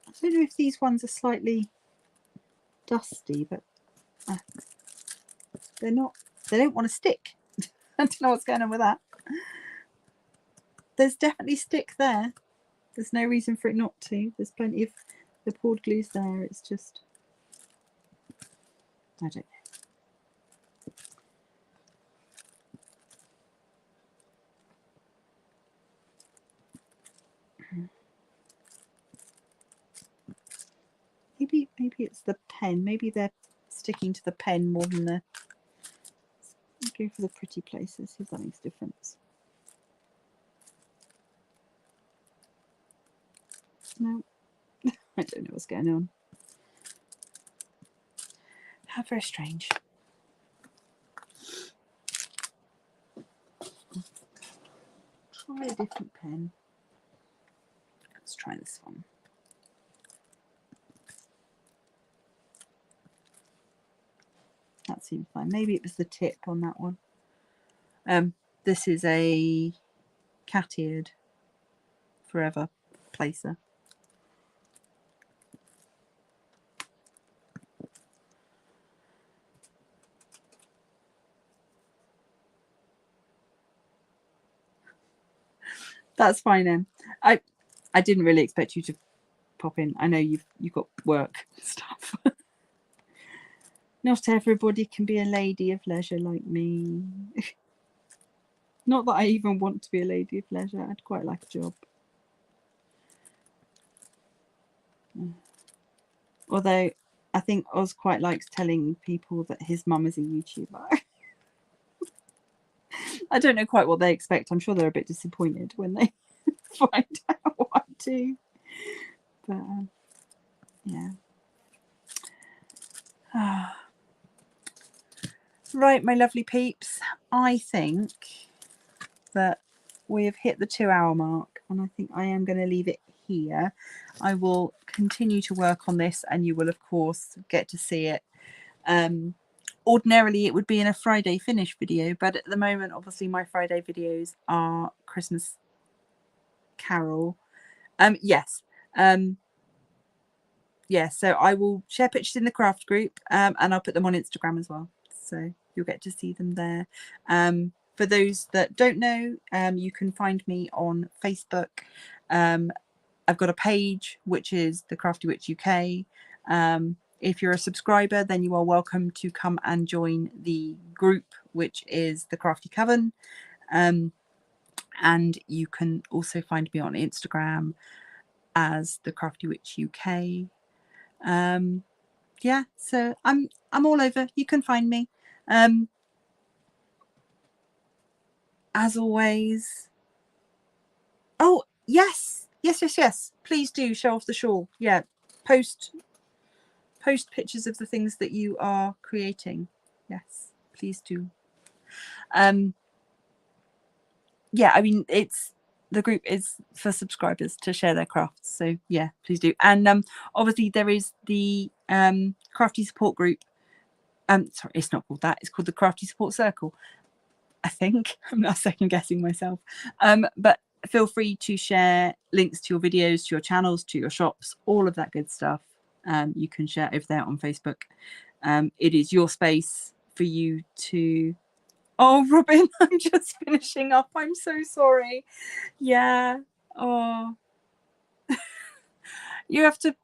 I don't know if these ones are slightly dusty, but they're not. They don't want to stick. I don't know what's going on with that. There's definitely stick there. There's no reason for it not to. There's plenty of the poured glues there. It's just, I don't know. Maybe it's the pen. Maybe they're sticking to the pen more than the. Go for the pretty places. See if that makes a difference. No, I don't know what's going on. How very strange. Try a different pen. Let's try this one. That seems fine. Maybe it was the tip on that one. This is a cat-eared forever placer. That's fine then. I didn't really expect you to pop in. I know you've got work and stuff. Not everybody can be a lady of leisure like me. Not that I even want to be a lady of leisure. I'd quite like a job. Although I think Oz quite likes telling people that his mum is a YouTuber. I don't know quite what they expect. I'm sure they're a bit disappointed when they find out what I do. But yeah. Right, my lovely peeps. I think that we have hit the 2-hour mark, and I think I am going to leave it here. I will continue to work on this, and you will of course get to see it. Ordinarily it would be in a Friday finish video, but at the moment obviously my Friday videos are Christmas Carol. Yeah, so I will share pictures in the craft group, and I'll put them on Instagram as well, so you'll get to see them there. For those that don't know, you can find me on Facebook. I've got a page which is the Crafty Witch UK. If you're a subscriber, then you are welcome to come and join the group, which is the Crafty Coven. And you can also find me on Instagram as the Crafty Witch UK. Yeah, so I'm all over. You can find me. As always. Oh yes, please do show off the shawl. Yeah, post pictures of the things that you are creating. Yes, please do. Yeah, I mean, the group is for subscribers to share their crafts, so yeah, please do. And obviously there is the Crafty support group. Sorry, it's not called that, it's called the Crafty Support Circle, I think. I'm not second guessing myself. But feel free to share links to your videos, to your channels, to your shops, all of that good stuff. You can share over there on Facebook. It is your space for you to... Oh, Robin, I'm just finishing up. I'm so sorry. Yeah. Oh. You have to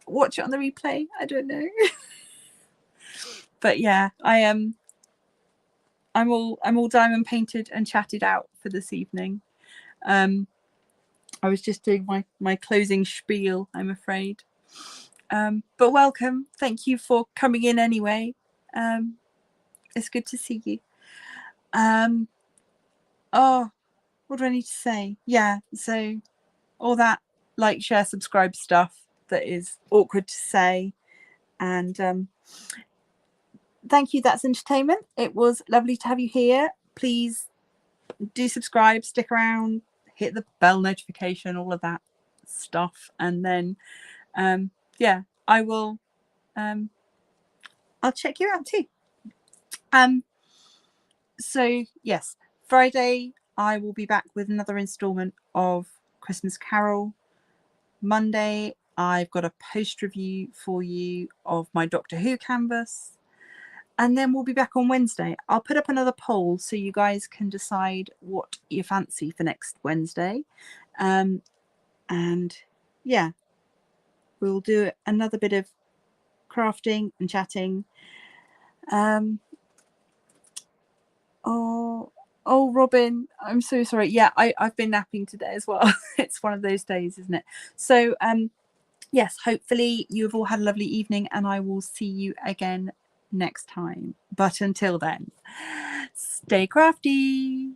watch it on the replay. I don't know. But yeah, I'm all diamond painted and chatted out for this evening. I was just doing my closing spiel, I'm afraid. But welcome. Thank you for coming in anyway. It's good to see you. Oh, what do I need to say? Yeah, so all that like, share, subscribe stuff that is awkward to say. And thank you, That's Entertainment. It was lovely to have you here. Please do subscribe, stick around, hit the bell notification, all of that stuff. And then yeah, I will I'll check you out too. So yes, Friday I will be back with another installment of Christmas Carol. Monday I've got a post review for you of my Doctor Who canvas, and then we'll be back on Wednesday. I'll put up another poll so you guys can decide what you fancy for next Wednesday. And yeah, we'll do another bit of crafting and chatting. Oh, Robin, I'm so sorry. Yeah, I've been napping today as well. It's one of those days, isn't it? So yes, hopefully you've all had a lovely evening, and I will see you again next time. But until then, stay crafty.